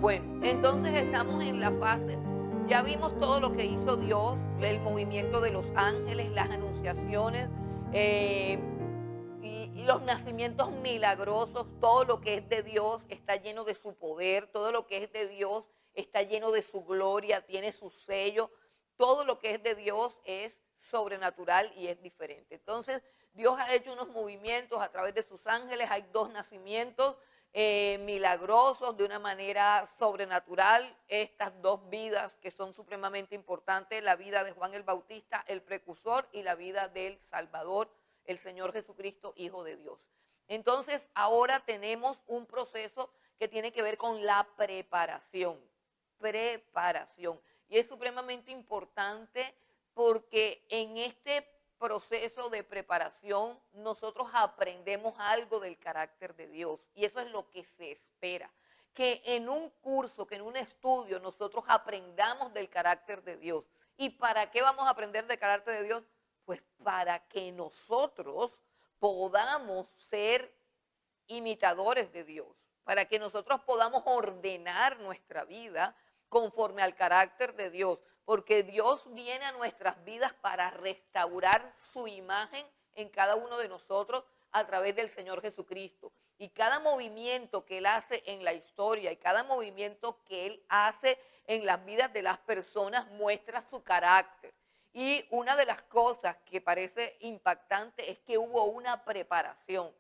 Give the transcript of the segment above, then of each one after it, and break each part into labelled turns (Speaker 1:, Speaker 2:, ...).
Speaker 1: Bueno, entonces estamos en la fase, ya vimos todo lo que hizo Dios, el movimiento de los ángeles, las anunciaciones, eh, y los nacimientos milagrosos, todo lo que es de Dios está lleno de su poder, todo lo que es de Dios está lleno de su gloria, tiene su sello, todo lo que es de Dios es sobrenatural y es diferente. Entonces, Dios ha hecho unos movimientos a través de sus ángeles, hay dos nacimientos milagrosos de una manera sobrenatural, estas dos vidas que son supremamente importantes, la vida de Juan el Bautista, el precursor, y la vida del Salvador, el Señor Jesucristo, Hijo de Dios. Entonces, ahora tenemos un proceso que tiene que ver con la preparación. Preparación. Y es supremamente importante porque en este proceso de preparación nosotros aprendemos algo del carácter de Dios. Y eso es lo que se espera. Que en un curso, que en un estudio nosotros aprendamos del carácter de Dios. ¿Y para qué vamos a aprender del carácter de Dios? Pues para que nosotros podamos ser imitadores de Dios, para que nosotros podamos ordenar nuestra vida conforme al carácter de Dios, porque Dios viene a nuestras vidas para restaurar su imagen en cada uno de nosotros a través del Señor Jesucristo. Y cada movimiento que Él hace en la historia y cada movimiento que Él hace en las vidas de las personas muestra su carácter. Y una de las cosas que parece impactante es que hubo una preparación,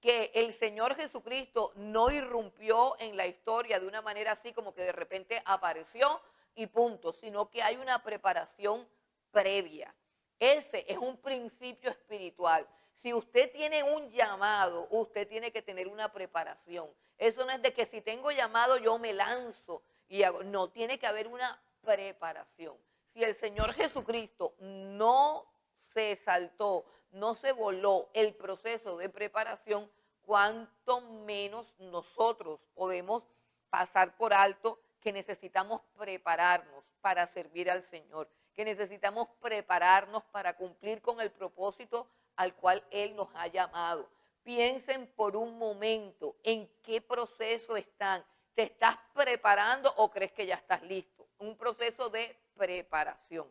Speaker 1: que el Señor Jesucristo no irrumpió en la historia de una manera así como que de repente apareció y punto, sino que hay una preparación previa. Ese es un principio espiritual. Si usted tiene un llamado, usted tiene que tener una preparación. Eso no es de que si tengo llamado yo me lanzo y hago. No, tiene que haber una preparación. Si el Señor Jesucristo no se saltó, no se voló el proceso de preparación, cuanto menos nosotros podemos pasar por alto que necesitamos prepararnos para servir al Señor, que necesitamos prepararnos para cumplir con el propósito al cual Él nos ha llamado. Piensen por un momento en qué proceso están. ¿Te estás preparando o crees que ya estás listo? Un proceso de preparación.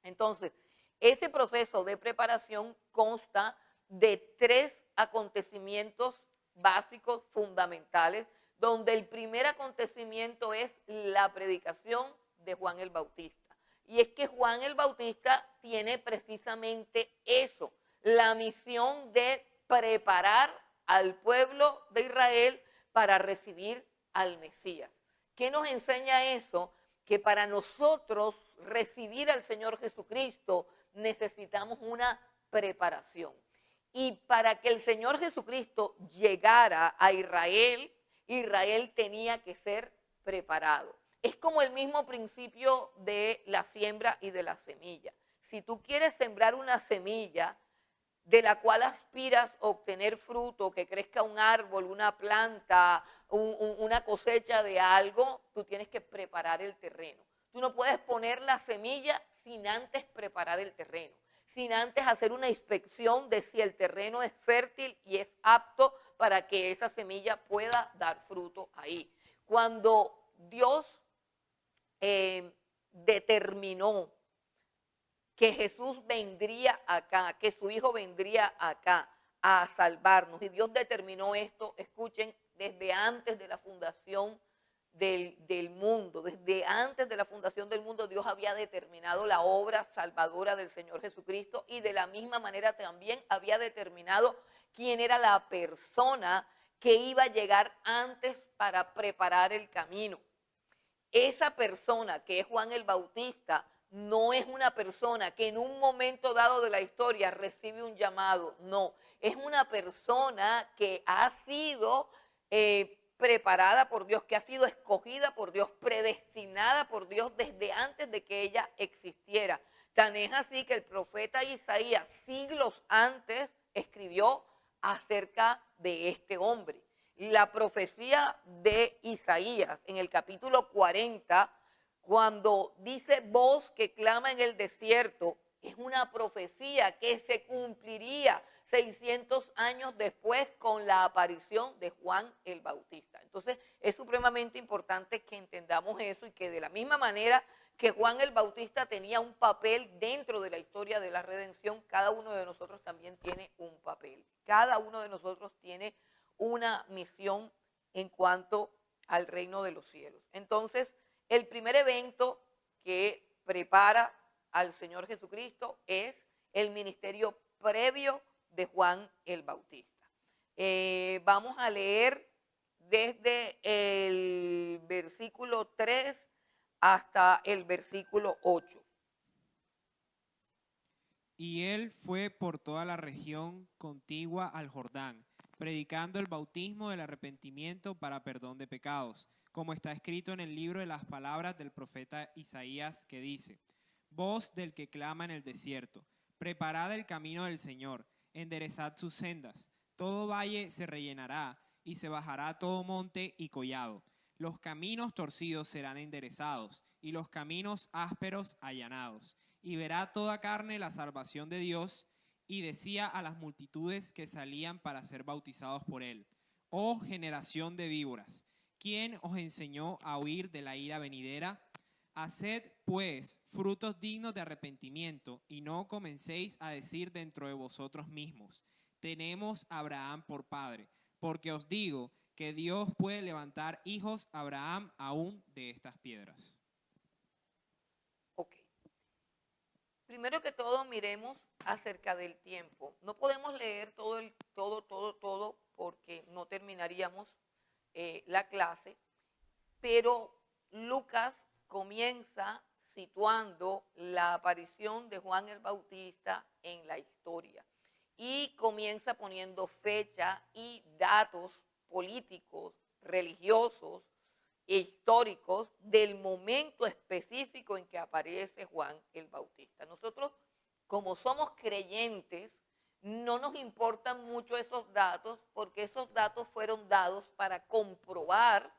Speaker 1: Entonces, ese proceso de preparación consta de tres acontecimientos básicos, fundamentales, donde el primer acontecimiento es la predicación de Juan el Bautista. Y es que Juan el Bautista tiene precisamente eso, la misión de preparar al pueblo de Israel para recibir al Mesías. ¿Qué nos enseña eso? Que para nosotros recibir al Señor Jesucristo necesitamos una preparación. Y para que el Señor Jesucristo llegara a Israel, Israel tenía que ser preparado. Es como el mismo principio de la siembra y de la semilla. Si tú quieres sembrar una semilla de la cual aspiras a obtener fruto, que crezca un árbol, una planta, una cosecha de algo, tú tienes que preparar el terreno. Tú no puedes poner la semilla sin antes preparar el terreno, sin antes hacer una inspección de si el terreno es fértil y es apto para que esa semilla pueda dar fruto ahí. Cuando Dios determinó que Jesús vendría acá, que su Hijo vendría acá a salvarnos. Y Dios determinó esto, escuchen, desde antes de la fundación del mundo. Desde antes de la fundación del mundo, Dios había determinado la obra salvadora del Señor Jesucristo y de la misma manera también había determinado quién era la persona que iba a llegar antes para preparar el camino. Esa persona que es Juan el Bautista no es una persona que en un momento dado de la historia recibe un llamado, no, es una persona que ha sido preparada por Dios, que ha sido escogida por Dios, predestinada por Dios desde antes de que ella existiera. Tan es así que el profeta Isaías, siglos antes, escribió acerca de este hombre. La profecía de Isaías en el capítulo 40, cuando dice voz que clama en el desierto, es una profecía que se cumpliría 600 años después con la aparición de Juan el Bautista. Entonces es supremamente importante que entendamos eso y que de la misma manera que Juan el Bautista tenía un papel dentro de la historia de la redención, cada uno de nosotros también tiene un papel. Cada uno de nosotros tiene una misión en cuanto al reino de los cielos. Entonces, el primer evento que prepara al Señor Jesucristo es el ministerio previo de Juan el Bautista. Vamos a leer desde el versículo 3 hasta el versículo 8.
Speaker 2: Y él fue por toda la región contigua al Jordán, predicando el bautismo del arrepentimiento para perdón de pecados, como está escrito en el libro de las palabras del profeta Isaías, que dice: voz del que clama en el desierto, preparad el camino del Señor, enderezad sus sendas, todo valle se rellenará y se bajará todo monte y collado. Los caminos torcidos serán enderezados y los caminos ásperos allanados. Y verá toda carne la salvación de Dios. Y decía a las multitudes que salían para ser bautizados por él: oh generación de víboras, ¿quién os enseñó a huir de la ira venidera? Haced pues frutos dignos de arrepentimiento, y no comencéis a decir dentro de vosotros mismos: tenemos a Abraham por padre, porque os digo que Dios puede levantar hijos a Abraham aún de estas piedras.
Speaker 1: Ok. Primero que todo, miremos acerca del tiempo. No podemos leer todo, porque no terminaríamos la clase, pero Lucas comienza situando la aparición de Juan el Bautista en la historia y comienza poniendo fecha y datos políticos, religiosos e históricos del momento específico en que aparece Juan el Bautista. Nosotros, como somos creyentes, no nos importan mucho esos datos, porque esos datos fueron dados para comprobar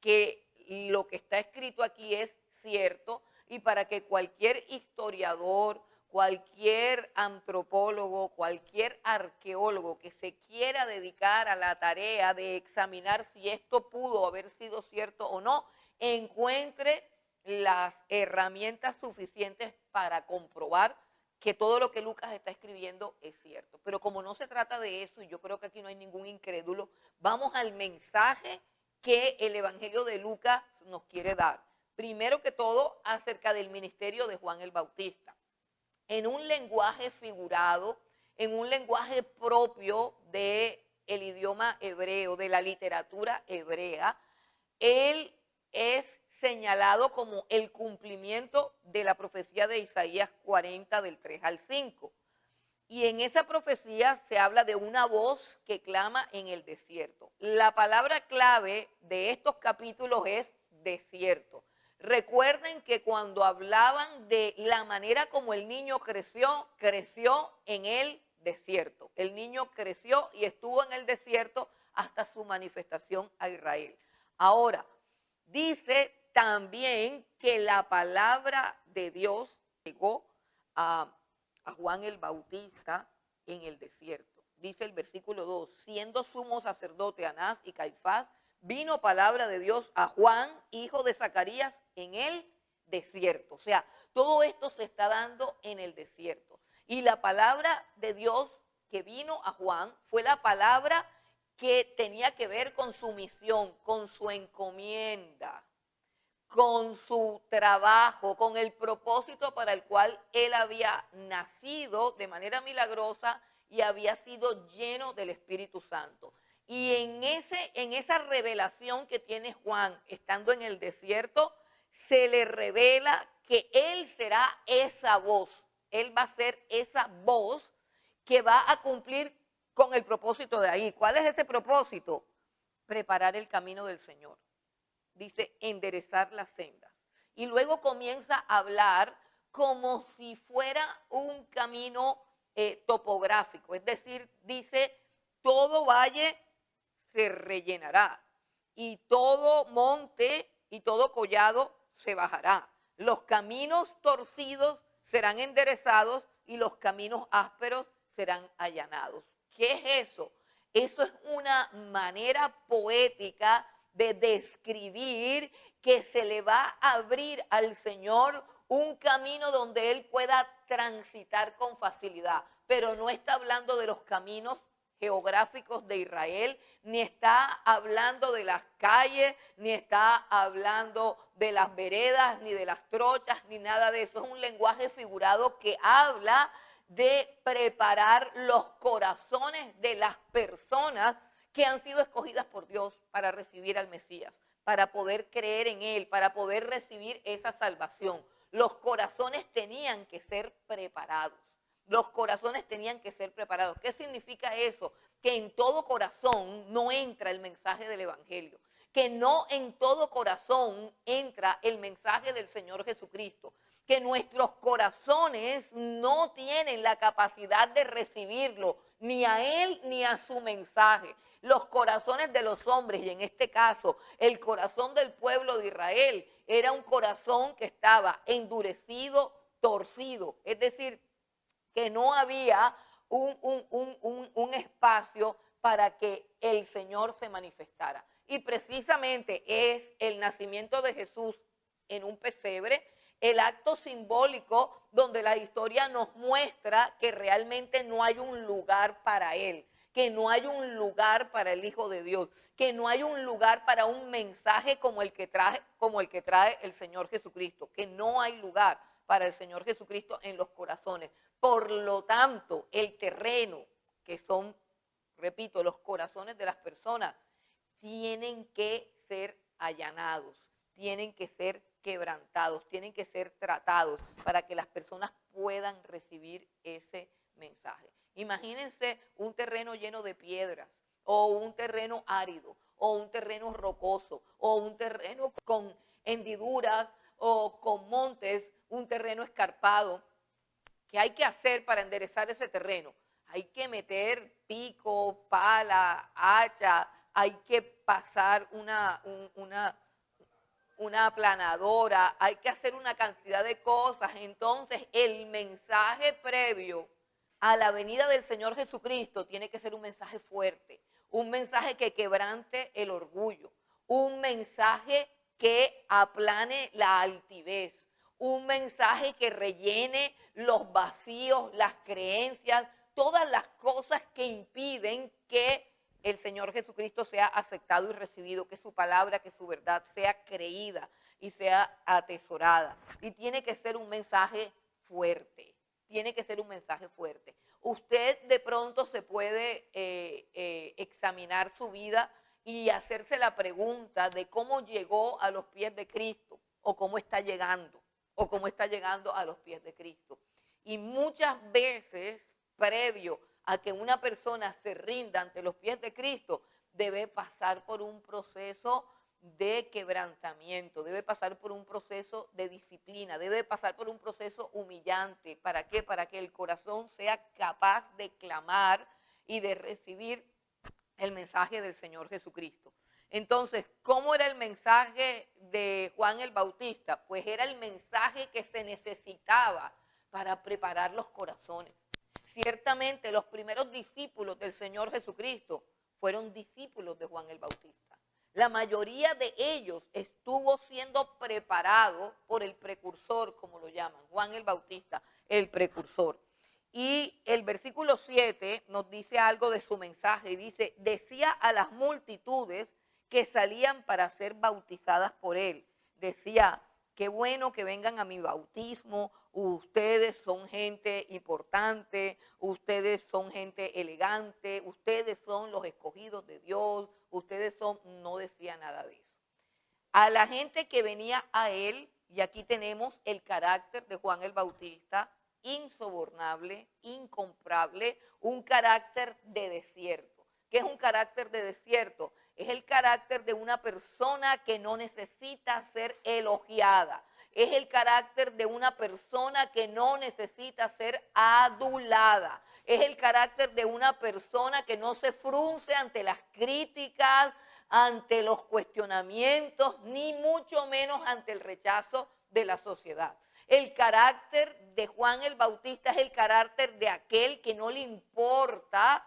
Speaker 1: que lo que está escrito aquí es cierto y para que cualquier historiador, cualquier antropólogo, cualquier arqueólogo que se quiera dedicar a la tarea de examinar si esto pudo haber sido cierto o no, encuentre las herramientas suficientes para comprobar que todo lo que Lucas está escribiendo es cierto. Pero como no se trata de eso, y yo creo que aquí no hay ningún incrédulo, vamos al mensaje que el Evangelio de Lucas nos quiere dar. Primero que todo, acerca del ministerio de Juan el Bautista. En un lenguaje figurado, en un lenguaje propio del idioma hebreo, de la literatura hebrea, él es señalado como el cumplimiento de la profecía de Isaías 40 del 3 al 5. Y en esa profecía se habla de una voz que clama en el desierto. La palabra clave de estos capítulos es desierto. Recuerden que cuando hablaban de la manera como el niño creció, creció en el desierto. El niño creció y estuvo en el desierto hasta su manifestación a Israel. Ahora, dice también que la palabra de Dios llegó a Juan el Bautista en el desierto. Dice el versículo 2, siendo sumo sacerdote Anás y Caifás, vino palabra de Dios a Juan, hijo de Zacarías, en el desierto. O sea, todo esto se está dando en el desierto. Y la palabra de Dios que vino a Juan fue la palabra que tenía que ver con su misión, con su encomienda, con su trabajo, con el propósito para el cual él había nacido de manera milagrosa y había sido lleno del Espíritu Santo. Y en esa revelación que tiene Juan estando en el desierto, se le revela que él será esa voz. Él va a ser esa voz que va a cumplir con el propósito de ahí. ¿Cuál es ese propósito? Preparar el camino del Señor. Dice enderezar las sendas. Y luego comienza a hablar como si fuera un camino topográfico. Es decir, dice, todo valle se rellenará y todo monte y todo collado se bajará. Los caminos torcidos serán enderezados y los caminos ásperos serán allanados. ¿Qué es eso? Eso es una manera poética de describir que se le va a abrir al Señor un camino donde Él pueda transitar con facilidad. Pero no está hablando de los caminos geográficos de Israel, ni está hablando de las calles, ni está hablando de las veredas, ni de las trochas, ni nada de eso. Es un lenguaje figurado que habla de preparar los corazones de las personas que han sido escogidas por Dios para recibir al Mesías, para poder creer en Él, para poder recibir esa salvación. Los corazones tenían que ser preparados. Los corazones tenían que ser preparados. ¿Qué significa eso? Que en todo corazón no entra el mensaje del Evangelio. Que no en todo corazón entra el mensaje del Señor Jesucristo. Que nuestros corazones no tienen la capacidad de recibirlo, ni a Él ni a su mensaje. Los corazones de los hombres, y en este caso el corazón del pueblo de Israel, era un corazón que estaba endurecido, torcido. Es decir, que no había un espacio para que el Señor se manifestara. Y precisamente es el nacimiento de Jesús en un pesebre, el acto simbólico donde la historia nos muestra que realmente no hay un lugar para Él, que no hay un lugar para el Hijo de Dios, que no hay un lugar para un mensaje como el que trae el Señor Jesucristo, que no hay lugar para el Señor Jesucristo en los corazones. Por lo tanto, el terreno, que son, repito, los corazones de las personas, tienen que ser allanados, tienen que ser quebrantados, tienen que ser tratados para que las personas puedan recibir ese mensaje. Imagínense un terreno lleno de piedras, o un terreno árido, o un terreno rocoso, o un terreno con hendiduras, o con montes, un terreno escarpado. ¿Qué hay que hacer para enderezar ese terreno? Hay que meter pico, pala, hacha, hay que pasar una aplanadora, hay que hacer una cantidad de cosas. Entonces, el mensaje previo a la venida del Señor Jesucristo tiene que ser un mensaje fuerte, un mensaje que quebrante el orgullo, un mensaje que aplane la altivez, un mensaje que rellene los vacíos, las creencias, todas las cosas que impiden que el Señor Jesucristo sea aceptado y recibido, que su palabra, que su verdad sea creída y sea atesorada. Y tiene que ser un mensaje fuerte, tiene que ser un mensaje fuerte. Usted de pronto se puede examinar su vida y hacerse la pregunta de cómo llegó a los pies de Cristo, o cómo está llegando a los pies de Cristo. Y muchas veces, previo a que una persona se rinda ante los pies de Cristo, debe pasar por un proceso de quebrantamiento, debe pasar por un proceso de disciplina, debe pasar por un proceso humillante. ¿Para qué? Para que el corazón sea capaz de clamar y de recibir el mensaje del Señor Jesucristo. Entonces, ¿cómo era el mensaje de Juan el Bautista? Pues era el mensaje que se necesitaba para preparar los corazones. Ciertamente los primeros discípulos del Señor Jesucristo fueron discípulos de Juan el Bautista. La mayoría de ellos estuvo siendo preparado por el precursor, como lo llaman, Juan el Bautista, el precursor. Y el versículo 7 nos dice algo de su mensaje y dice: decía a las multitudes que salían para ser bautizadas por él. Decía: qué bueno que vengan a mi bautismo, ustedes son gente importante, ustedes son gente elegante, ustedes son los escogidos de Dios, ustedes son... No decía nada de eso. A la gente que venía a él, y aquí tenemos el carácter de Juan el Bautista, insobornable, incomparable, un carácter de desierto. ¿Qué es un carácter de desierto? Es el carácter de una persona que no necesita ser elogiada. Es el carácter de una persona que no necesita ser adulada. Es el carácter de una persona que no se frunce ante las críticas, ante los cuestionamientos, ni mucho menos ante el rechazo de la sociedad. El carácter de Juan el Bautista es el carácter de aquel que no le importa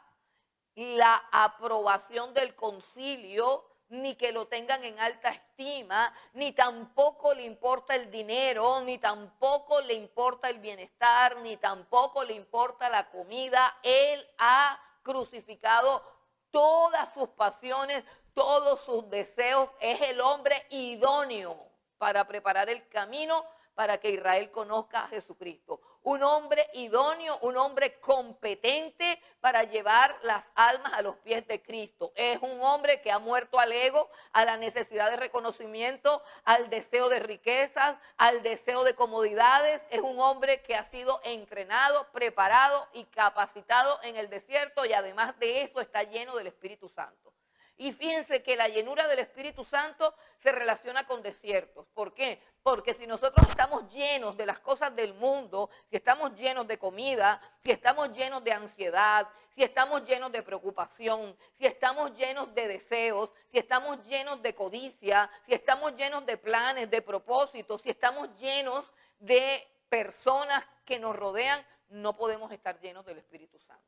Speaker 1: la aprobación del concilio, ni que lo tengan en alta estima, ni tampoco le importa el dinero, ni tampoco le importa el bienestar, ni tampoco le importa la comida. Él ha crucificado todas sus pasiones, todos sus deseos. Es el hombre idóneo para preparar el camino para que Israel conozca a Jesucristo. Un hombre idóneo, un hombre competente para llevar las almas a los pies de Cristo. Es un hombre que ha muerto al ego, a la necesidad de reconocimiento, al deseo de riquezas, al deseo de comodidades. Es un hombre que ha sido entrenado, preparado y capacitado en el desierto, y además de eso está lleno del Espíritu Santo. Y fíjense que la llenura del Espíritu Santo se relaciona con desiertos. ¿Por qué? Porque si nosotros estamos llenos de las cosas del mundo, si estamos llenos de comida, si estamos llenos de ansiedad, si estamos llenos de preocupación, si estamos llenos de deseos, si estamos llenos de codicia, si estamos llenos de planes, de propósitos, si estamos llenos de personas que nos rodean, no podemos estar llenos del Espíritu Santo.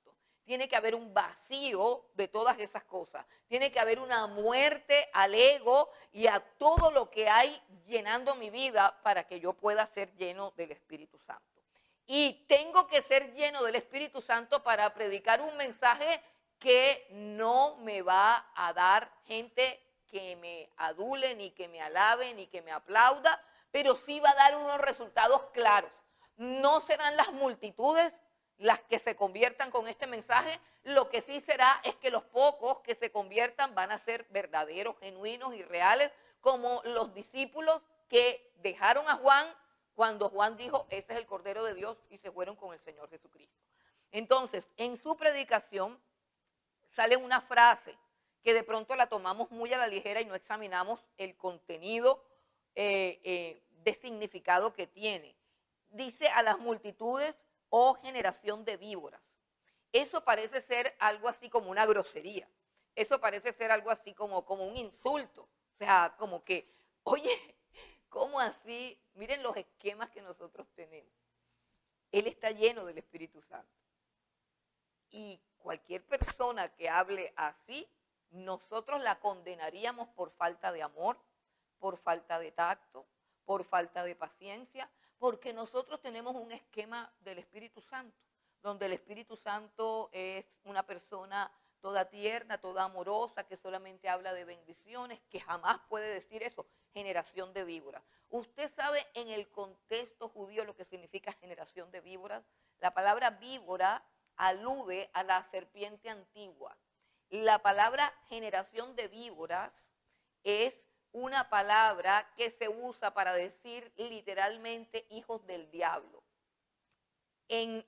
Speaker 1: Tiene que haber un vacío de todas esas cosas. Tiene que haber una muerte al ego y a todo lo que hay llenando mi vida para que yo pueda ser lleno del Espíritu Santo. Y tengo que ser lleno del Espíritu Santo para predicar un mensaje que no me va a dar gente que me adule, ni que me alabe, ni que me aplauda, pero sí va a dar unos resultados claros. No serán las multitudes las que se conviertan con este mensaje. Lo que sí será es que los pocos que se conviertan van a ser verdaderos, genuinos y reales, como los discípulos que dejaron a Juan cuando Juan dijo, ese es el Cordero de Dios, y se fueron con el Señor Jesucristo. Entonces, en su predicación sale una frase que de pronto la tomamos muy a la ligera y no examinamos el contenido de significado que tiene. Dice: a las multitudes, oh generación de víboras. Eso parece ser algo así como una grosería. Eso parece ser algo así como un insulto. O sea, como que, oye, ¿cómo así? Miren los esquemas que nosotros tenemos. Él está lleno del Espíritu Santo. Y cualquier persona que hable así, nosotros la condenaríamos por falta de amor, por falta de tacto, por falta de paciencia, porque nosotros tenemos un esquema del Espíritu Santo, donde el Espíritu Santo es una persona toda tierna, toda amorosa, que solamente habla de bendiciones, que jamás puede decir eso, generación de víboras. ¿Usted sabe en el contexto judío lo que significa generación de víboras? La palabra víbora alude a la serpiente antigua. La palabra generación de víboras es una palabra que se usa para decir literalmente hijos del diablo. En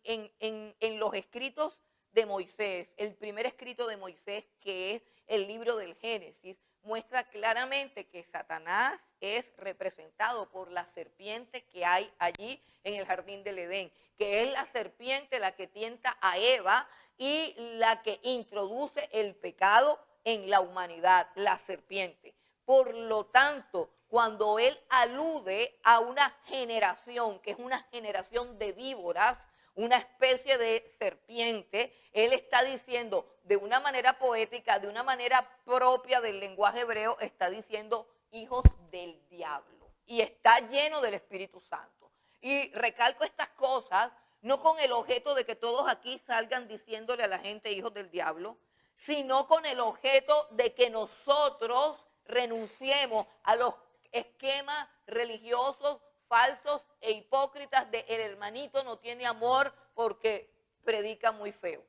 Speaker 1: los escritos de Moisés, el primer escrito de Moisés, que es el libro del Génesis, muestra claramente que Satanás es representado por la serpiente que hay allí en el jardín del Edén, que es la serpiente la que tienta a Eva y la que introduce el pecado en la humanidad, la serpiente. Por lo tanto, cuando él alude a una generación, que es una generación de víboras, una especie de serpiente, él está diciendo de una manera poética, de una manera propia del lenguaje hebreo, está diciendo hijos del diablo. Y está lleno del Espíritu Santo. Y recalco estas cosas, no con el objeto de que todos aquí salgan diciéndole a la gente hijos del diablo, sino con el objeto de que nosotros renunciemos a los esquemas religiosos falsos e hipócritas de el hermanito no tiene amor porque predica muy feo.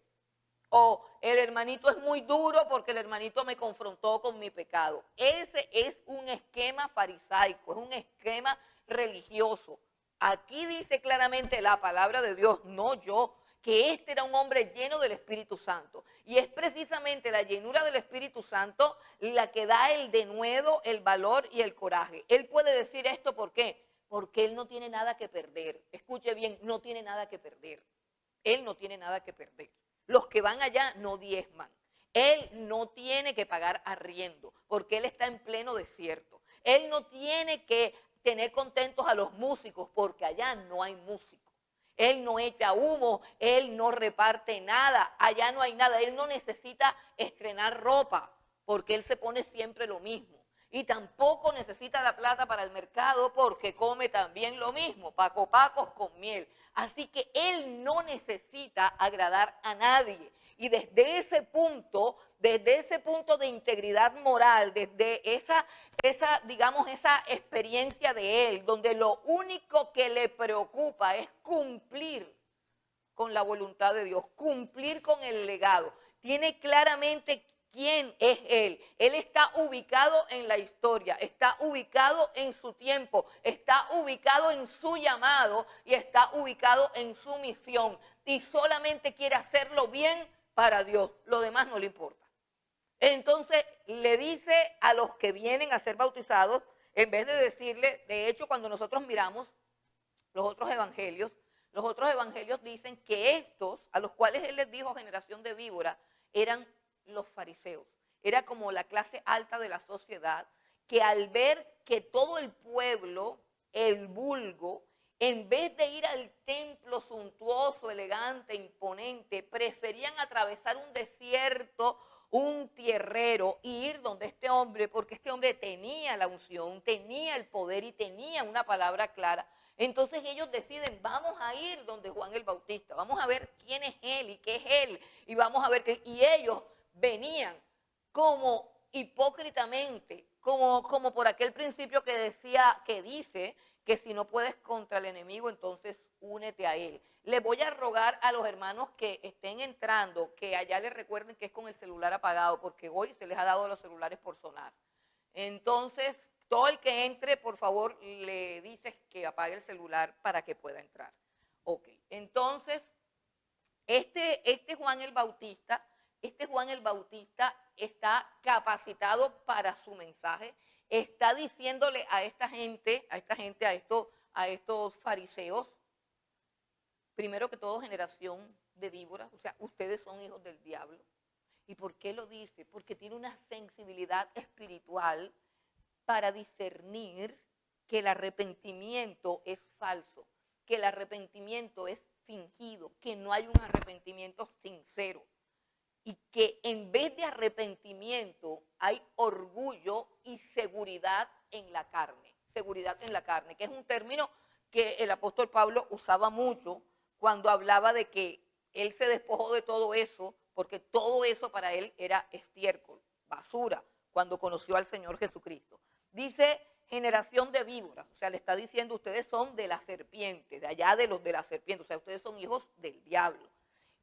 Speaker 1: O el hermanito es muy duro porque el hermanito me confrontó con mi pecado. Ese es un esquema farisaico, es un esquema religioso. Aquí dice claramente la palabra de Dios, no yo, que este era un hombre lleno del Espíritu Santo. Y es precisamente la llenura del Espíritu Santo la que da el denuedo, el valor y el coraje. Él puede decir esto, ¿por qué? Porque él no tiene nada que perder. Escuche bien, no tiene nada que perder. Él no tiene nada que perder. Los que van allá no diezman. Él no tiene que pagar arriendo, porque él está en pleno desierto. Él no tiene que tener contentos a los músicos, porque allá no hay músicos. Él no echa humo, él no reparte nada, allá no hay nada. Él no necesita estrenar ropa, porque él se pone siempre lo mismo. Y tampoco necesita la plata para el mercado porque come también lo mismo, pacos con miel. Así que él no necesita agradar a nadie. Y desde ese punto de integridad moral, desde digamos, esa experiencia de él, donde lo único que le preocupa es cumplir con la voluntad de Dios, cumplir con el legado. Tiene claramente quién es él. Él está ubicado en la historia, está ubicado en su tiempo, está ubicado en su llamado y está ubicado en su misión. Y solamente quiere hacerlo bien para Dios. Lo demás no le importa. Entonces le dice a los que vienen a ser bautizados, en vez de decirle, de hecho cuando nosotros miramos los otros evangelios dicen que estos, a los cuales él les dijo generación de víbora, eran los fariseos. Era como la clase alta de la sociedad, que al ver que todo el pueblo, el vulgo, en vez de ir al templo suntuoso, elegante, imponente, preferían atravesar un desierto, un tierrero, y ir donde este hombre, porque este hombre tenía la unción, tenía el poder y tenía una palabra clara. Entonces ellos deciden, vamos a ir donde Juan el Bautista, vamos a ver quién es él y qué es él, y vamos a ver qué. Y ellos venían como hipócritamente, como por aquel principio que dice que si no puedes contra el enemigo, entonces únete a él. Les voy a rogar a los hermanos que estén entrando, que allá les recuerden que es con el celular apagado, porque hoy se les ha dado a los celulares por sonar. Entonces, todo el que entre, por favor, le dices que apague el celular para que pueda entrar. Ok, entonces, este Juan el Bautista está capacitado para su mensaje, está diciéndole a estos fariseos, primero que todo, generación de víboras, o sea, ustedes son hijos del diablo. ¿Y por qué lo dice? Porque tiene una sensibilidad espiritual para discernir que el arrepentimiento es falso, que el arrepentimiento es fingido, que no hay un arrepentimiento sincero y que en vez de arrepentimiento hay orgullo y seguridad en la carne, que es un término que el apóstol Pablo usaba mucho cuando hablaba de que él se despojó de todo eso, porque todo eso para él era estiércol, basura, cuando conoció al Señor Jesucristo. Dice generación de víboras, o sea, le está diciendo ustedes son de la serpiente, de allá de los de la serpiente, o sea, ustedes son hijos del diablo.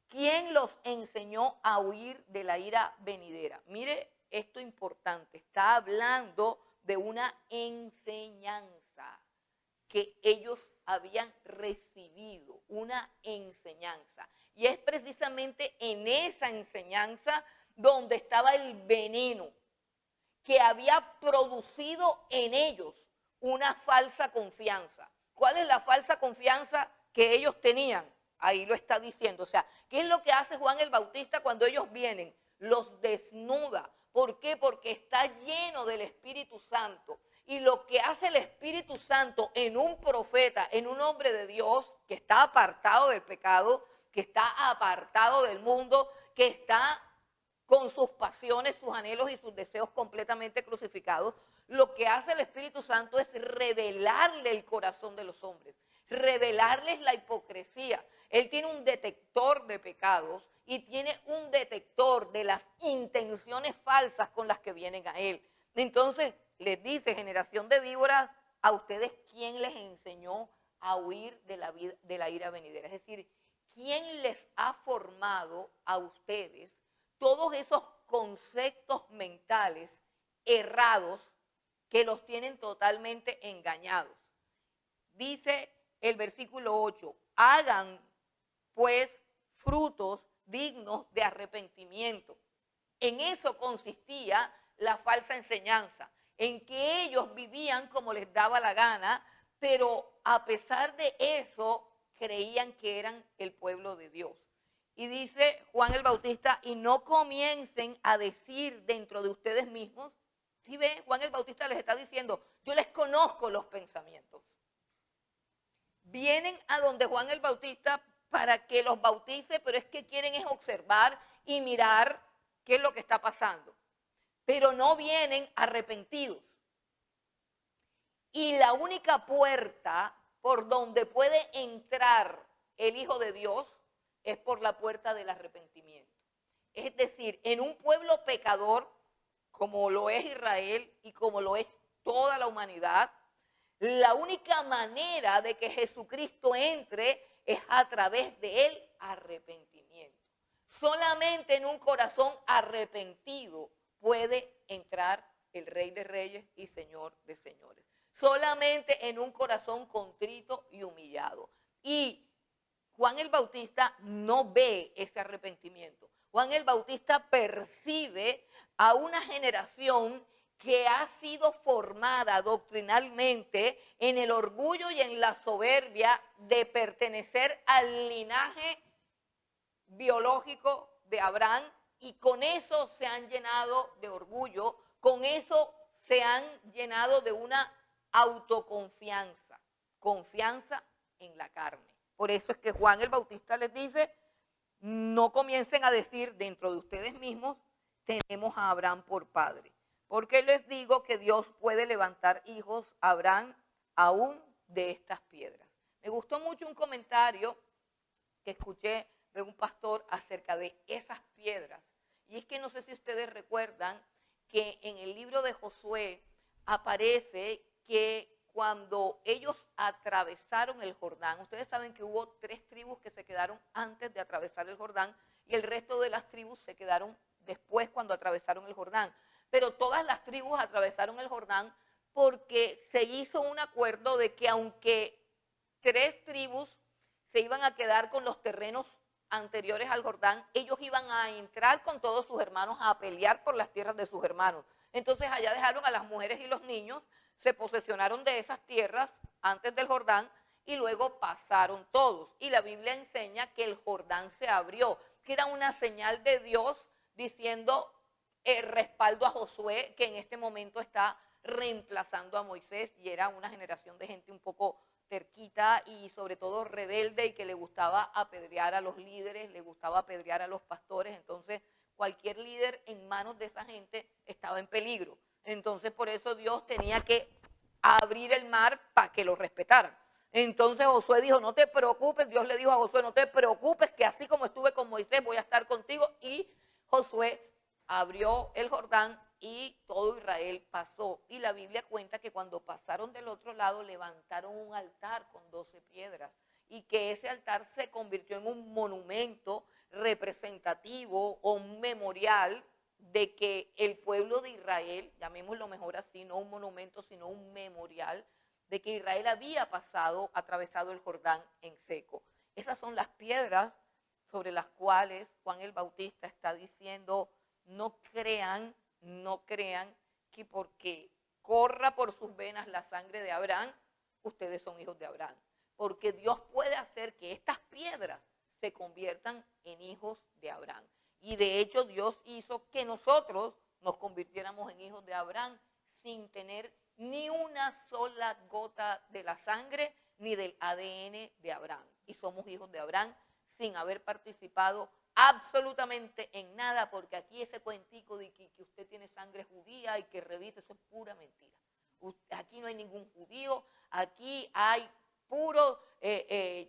Speaker 1: ¿Quién los enseñó a huir de la ira venidera? Mire esto importante, está hablando de una enseñanza que ellos habían recibido, una enseñanza. Y es precisamente en esa enseñanza donde estaba el veneno que había producido en ellos una falsa confianza. ¿Cuál es la falsa confianza que ellos tenían? Ahí lo está diciendo. O sea, ¿qué es lo que hace Juan el Bautista cuando ellos vienen? Los desnuda. ¿Por qué? Porque está lleno del Espíritu Santo. Y lo que hace el Espíritu Santo en un profeta, en un hombre de Dios que está apartado del pecado, que está apartado del mundo, que está con sus pasiones, sus anhelos y sus deseos completamente crucificados, lo que hace el Espíritu Santo es revelarle el corazón de los hombres, revelarles la hipocresía. Él tiene un detector de pecados y tiene un detector de las intenciones falsas con las que vienen a él. Entonces, les dice, generación de víboras, a ustedes, ¿quién les enseñó a huir de la ira venidera? Es decir, ¿quién les ha formado a ustedes todos esos conceptos mentales errados que los tienen totalmente engañados? Dice el versículo 8, hagan pues frutos dignos de arrepentimiento. En eso consistía la falsa enseñanza, en que ellos vivían como les daba la gana, pero a pesar de eso creían que eran el pueblo de Dios. Y dice Juan el Bautista, y no comiencen a decir dentro de ustedes mismos. ¿Sí ven? Juan el Bautista les está diciendo, yo les conozco los pensamientos. Vienen a donde Juan el Bautista para que los bautice, pero es que quieren es observar y mirar qué es lo que está pasando. pero no vienen arrepentidos. Y la única puerta por donde puede entrar el Hijo de Dios es por la puerta del arrepentimiento. Es decir, en un pueblo pecador, como lo es Israel y como lo es toda la humanidad, la única manera de que Jesucristo entre es a través del arrepentimiento. Solamente en un corazón arrepentido puede entrar el Rey de Reyes y Señor de Señores. Solamente en un corazón contrito y humillado. Y Juan el Bautista no ve ese arrepentimiento. Juan el Bautista percibe a una generación que ha sido formada doctrinalmente en el orgullo y en la soberbia de pertenecer al linaje biológico de Abraham, y con eso se han llenado de orgullo, con eso se han llenado de una autoconfianza, confianza en la carne. Por eso es que Juan el Bautista les dice, no comiencen a decir dentro de ustedes mismos, tenemos a Abraham por padre. Porque les digo que Dios puede levantar hijos a Abraham aún de estas piedras. Me gustó mucho un comentario que escuché de un pastor acerca de esas piedras. Y es que no sé si ustedes recuerdan que en el libro de Josué aparece que cuando ellos atravesaron el Jordán, ustedes saben que hubo 3 tribus que se quedaron antes de atravesar el Jordán y el resto de las tribus se quedaron después cuando atravesaron el Jordán. Pero todas las tribus atravesaron el Jordán porque se hizo un acuerdo de que aunque 3 tribus se iban a quedar con los terrenos anteriores al Jordán, ellos iban a entrar con todos sus hermanos a pelear por las tierras de sus hermanos. Entonces allá dejaron a las mujeres y los niños, se posesionaron de esas tierras antes del Jordán y luego pasaron todos. Y la Biblia enseña que el Jordán se abrió, que era una señal de Dios diciendo el respaldo a Josué, que en este momento está reemplazando a Moisés, y era una generación de gente un poco terquita y sobre todo rebelde y que le gustaba apedrear a los líderes, le gustaba apedrear a los pastores. Entonces cualquier líder en manos de esa gente estaba en peligro. Entonces por eso Dios tenía que abrir el mar para que lo respetaran. Entonces Josué dijo, no te preocupes, Dios le dijo a Josué, no te preocupes, que así como estuve con Moisés voy a estar contigo. Y Josué abrió el Jordán y todo Israel pasó. Y la Biblia cuenta que cuando pasaron del otro lado levantaron un altar con 12 piedras y que ese altar se convirtió en un monumento representativo o un memorial de que el pueblo de Israel, llamémoslo mejor así, no un monumento sino un memorial, de que Israel había atravesado el Jordán en seco. Esas son las piedras sobre las cuales Juan el Bautista está diciendo, no crean que porque corra por sus venas la sangre de Abraham, ustedes son hijos de Abraham. Porque Dios puede hacer que estas piedras se conviertan en hijos de Abraham. Y de hecho Dios hizo que nosotros nos convirtiéramos en hijos de Abraham sin tener ni una sola gota de la sangre ni del ADN de Abraham. Y somos hijos de Abraham sin haber participado absolutamente en nada, porque aquí ese cuentico de que usted tiene sangre judía y que revise, eso es pura mentira. Aquí no hay ningún judío, aquí hay puros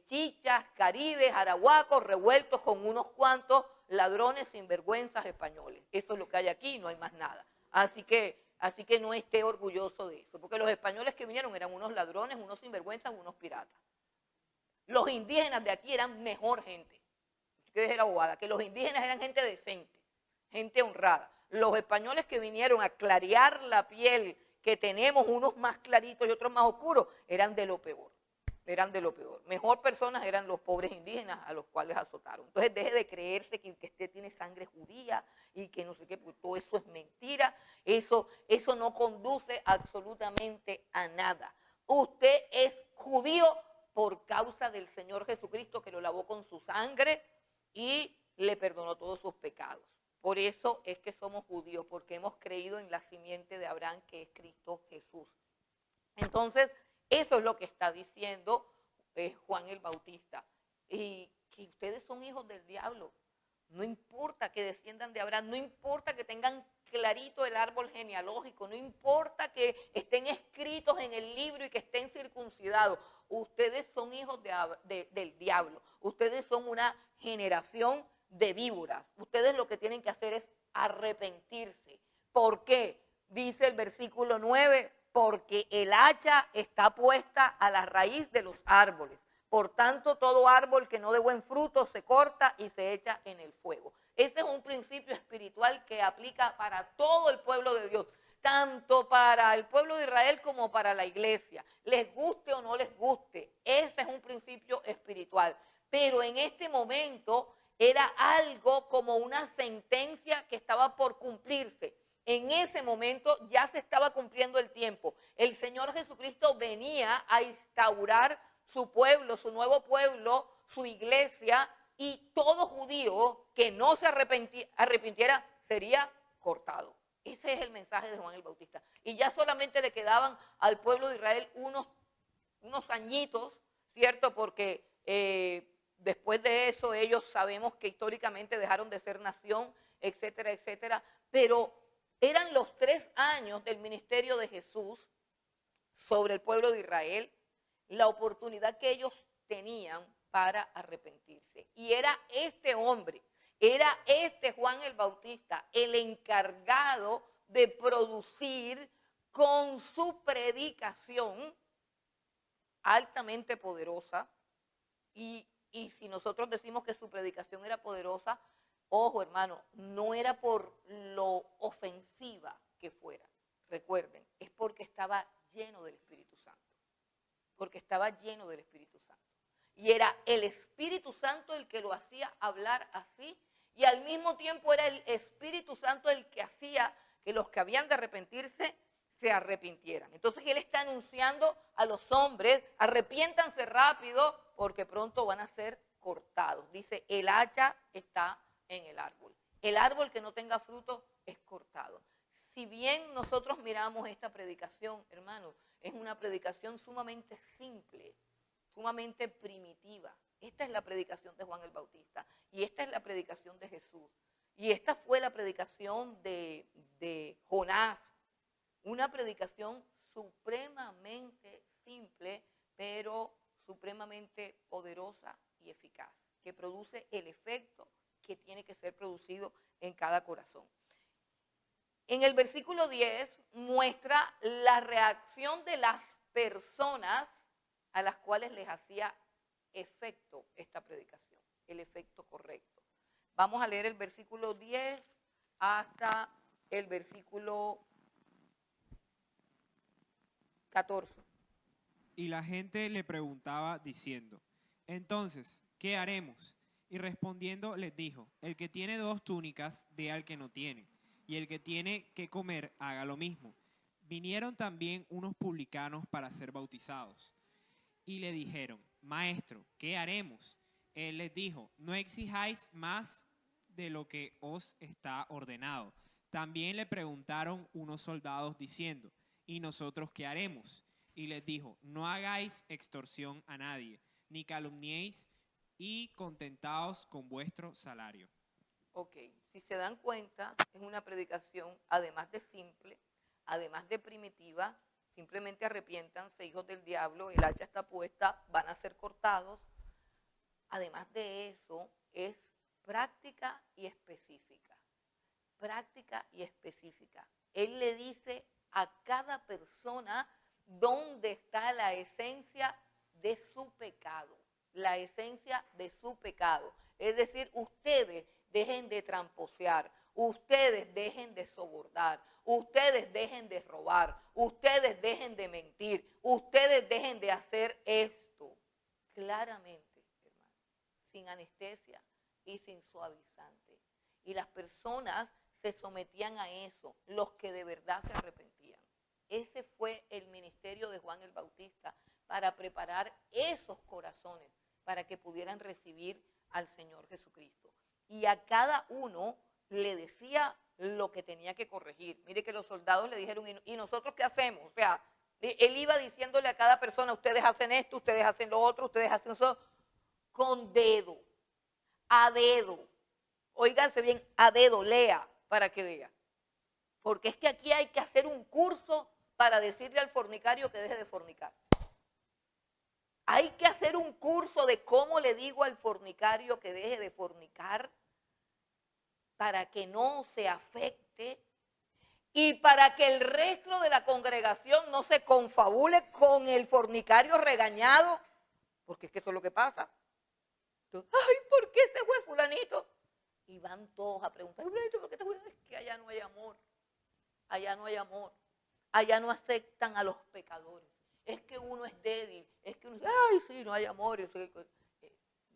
Speaker 1: chichas, caribes, arahuacos revueltos con unos cuantos ladrones sinvergüenzas españoles. Eso es lo que hay aquí, no hay más nada. Así que no esté orgulloso de eso, porque los españoles que vinieron eran unos ladrones, unos sinvergüenzas, unos piratas. Los indígenas de aquí eran mejor gente. Que es la bobada, que los indígenas eran gente decente, gente honrada. Los españoles que vinieron a clarear la piel, que tenemos unos más claritos y otros más oscuros, eran de lo peor. Mejor personas eran los pobres indígenas a los cuales azotaron. Entonces deje de creerse que usted tiene sangre judía y que no sé qué, porque todo eso es mentira. Eso no conduce absolutamente a nada. Usted es judío por causa del Señor Jesucristo, que lo lavó con su sangre y le perdonó todos sus pecados. Por eso es que somos judíos, porque hemos creído en la simiente de Abraham, que es Cristo Jesús. Entonces, eso es lo que está diciendo Juan el Bautista. Y que ustedes son hijos del diablo. No importa que desciendan de Abraham, no importa que tengan clarito el árbol genealógico, no importa que estén escritos en el libro y que estén circuncidados, ustedes son hijos del diablo, ustedes son una generación de víboras, ustedes lo que tienen que hacer es arrepentirse. ¿Por qué? Dice el versículo 9, porque el hacha está puesta a la raíz de los árboles. Por tanto, todo árbol que no dé buen fruto se corta y se echa en el fuego. Ese es un principio espiritual que aplica para todo el pueblo de Dios, tanto para el pueblo de Israel como para la iglesia. Les guste o no les guste, ese es un principio espiritual. Pero en este momento era algo como una sentencia que estaba por cumplirse. En ese momento ya se estaba cumpliendo el tiempo. El Señor Jesucristo venía a instaurar su pueblo, su nuevo pueblo, su iglesia, y todo judío que no se arrepintiera sería cortado. Ese es el mensaje de Juan el Bautista. Y ya solamente le quedaban al pueblo de Israel unos añitos, ¿cierto? Porque después de eso ellos sabemos que históricamente dejaron de ser nación, etcétera, etcétera. Pero eran los 3 años del ministerio de Jesús sobre el pueblo de Israel, la oportunidad que ellos tenían para arrepentirse. Y era este hombre, era este Juan el Bautista, el encargado de producir con su predicación altamente poderosa. Y si nosotros decimos que su predicación era poderosa, ojo hermano, no era por lo ofensiva que fuera. Recuerden, es porque estaba lleno del Espíritu Santo. Porque estaba lleno del Espíritu Santo. Y era el Espíritu Santo el que lo hacía hablar así, y al mismo tiempo era el Espíritu Santo el que hacía que los que habían de arrepentirse se arrepintieran. Entonces él está anunciando a los hombres: arrepiéntanse rápido porque pronto van a ser cortados. Dice, el hacha está en el árbol. El árbol que no tenga fruto es cortado. Si bien nosotros miramos esta predicación, hermanos, es una predicación sumamente simple, sumamente primitiva. Esta es la predicación de Juan el Bautista y esta es la predicación de Jesús. Y esta fue la predicación de Jonás, una predicación supremamente simple, pero supremamente poderosa y eficaz, que produce el efecto que tiene que ser producido en cada corazón. En el versículo 10 muestra la reacción de las personas a las cuales les hacía efecto esta predicación, el efecto correcto. Vamos a leer el versículo 10 hasta el versículo 14.
Speaker 2: Y la gente le preguntaba diciendo, entonces, ¿qué haremos? Y respondiendo les dijo, el que tiene 2 túnicas, dé al que no tiene, y el que tiene que comer, haga lo mismo. Vinieron también unos publicanos para ser bautizados. Y le dijeron, maestro, ¿qué haremos? Él les dijo, no exijáis más de lo que os está ordenado. También le preguntaron unos soldados diciendo, ¿y nosotros qué haremos? Y les dijo, no hagáis extorsión a nadie, ni calumniéis, y contentaos con vuestro salario.
Speaker 1: Ok, si se dan cuenta, es una predicación, además de simple, además de primitiva. Simplemente arrepiéntanse, hijos del diablo, el hacha está puesta, van a ser cortados. Además de eso, es práctica y específica. Práctica y específica. Él le dice a cada persona dónde está la esencia de su pecado. La esencia de su pecado. Es decir, ustedes dejen de tramposear, ustedes dejen de sobornar, ustedes dejen de robar, ustedes dejen de mentir, ustedes dejen de hacer esto. Claramente, hermano, sin anestesia y sin suavizante. Y las personas se sometían a eso, los que de verdad se arrepentían. Ese fue el ministerio de Juan el Bautista para preparar esos corazones para que pudieran recibir al Señor Jesucristo. Y a cada uno le decía lo que tenía que corregir. Mire que los soldados le dijeron, ¿y nosotros qué hacemos? O sea, él iba diciéndole a cada persona, ustedes hacen esto, ustedes hacen lo otro, ustedes hacen eso, con dedo, a dedo. Óiganse bien, a dedo, lea para que vea. Porque es que aquí hay que hacer un curso para decirle al fornicario que deje de fornicar. Hay que hacer un curso de cómo le digo al fornicario que deje de fornicar para que no se afecte y para que el resto de la congregación no se confabule con el fornicario regañado, porque es que eso es lo que pasa. Entonces, ay, ¿por qué se fue fulanito? Y van todos a preguntar, fulanito, ¿por qué te fue? Es que allá no hay amor, allá no hay amor, allá no aceptan a los pecadores. Es que uno es débil, es que uno, ay, sí, no hay amor.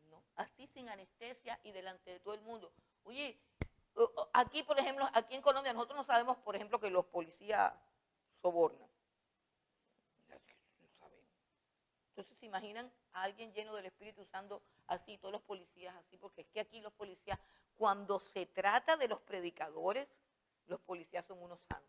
Speaker 1: No, así sin anestesia y delante de todo el mundo. Oye, aquí, por ejemplo, aquí en Colombia, nosotros no sabemos, por ejemplo, que los policías sobornan. No sabemos. Entonces, ¿se imaginan a alguien lleno del Espíritu usando así, todos los policías así? Porque es que aquí los policías, cuando se trata de los predicadores, los policías son unos santos.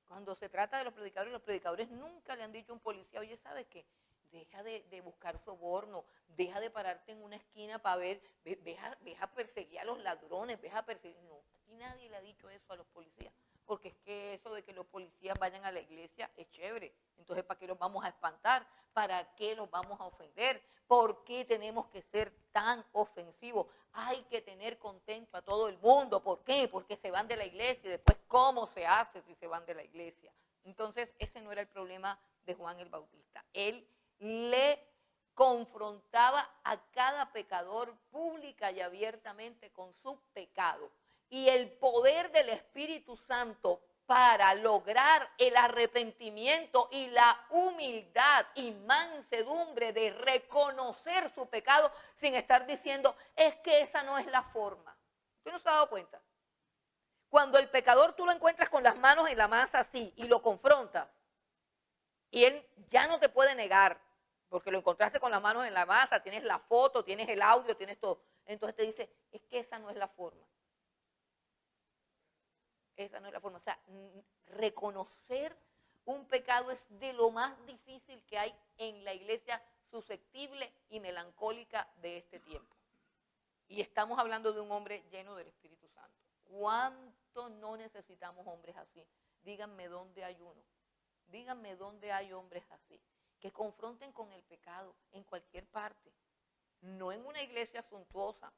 Speaker 1: Cuando se trata de los predicadores nunca le han dicho a un policía, oye, ¿sabes qué? Deja de buscar soborno, deja de pararte en una esquina para ver, deja perseguir a los ladrones, deja perseguir. No, aquí nadie le ha dicho eso a los policías, porque es que eso de que los policías vayan a la iglesia es chévere. Entonces, ¿para qué los vamos a espantar? ¿Para qué los vamos a ofender? ¿Por qué tenemos que ser tan ofensivos? Hay que tener contento a todo el mundo. ¿Por qué? Porque se van de la iglesia y después, ¿cómo se hace si se van de la iglesia? Entonces, ese no era el problema de Juan el Bautista. Él le confrontaba a cada pecador pública y abiertamente con su pecado. Y el poder del Espíritu Santo para lograr el arrepentimiento y la humildad y mansedumbre de reconocer su pecado sin estar diciendo, es que esa no es la forma. ¿Usted no se ha dado cuenta? Cuando el pecador tú lo encuentras con las manos en la masa así y lo confrontas, y él ya no te puede negar, porque lo encontraste con las manos en la masa, tienes la foto, tienes el audio, tienes todo. Entonces te dice, es que esa no es la forma. Esa no es la forma. O sea, reconocer un pecado es de lo más difícil que hay en la iglesia susceptible y melancólica de este tiempo. Y estamos hablando de un hombre lleno del Espíritu Santo. ¿Cuánto no necesitamos hombres así? Díganme dónde hay uno. Díganme dónde hay hombres así, que confronten con el pecado en cualquier parte. No en una iglesia suntuosa,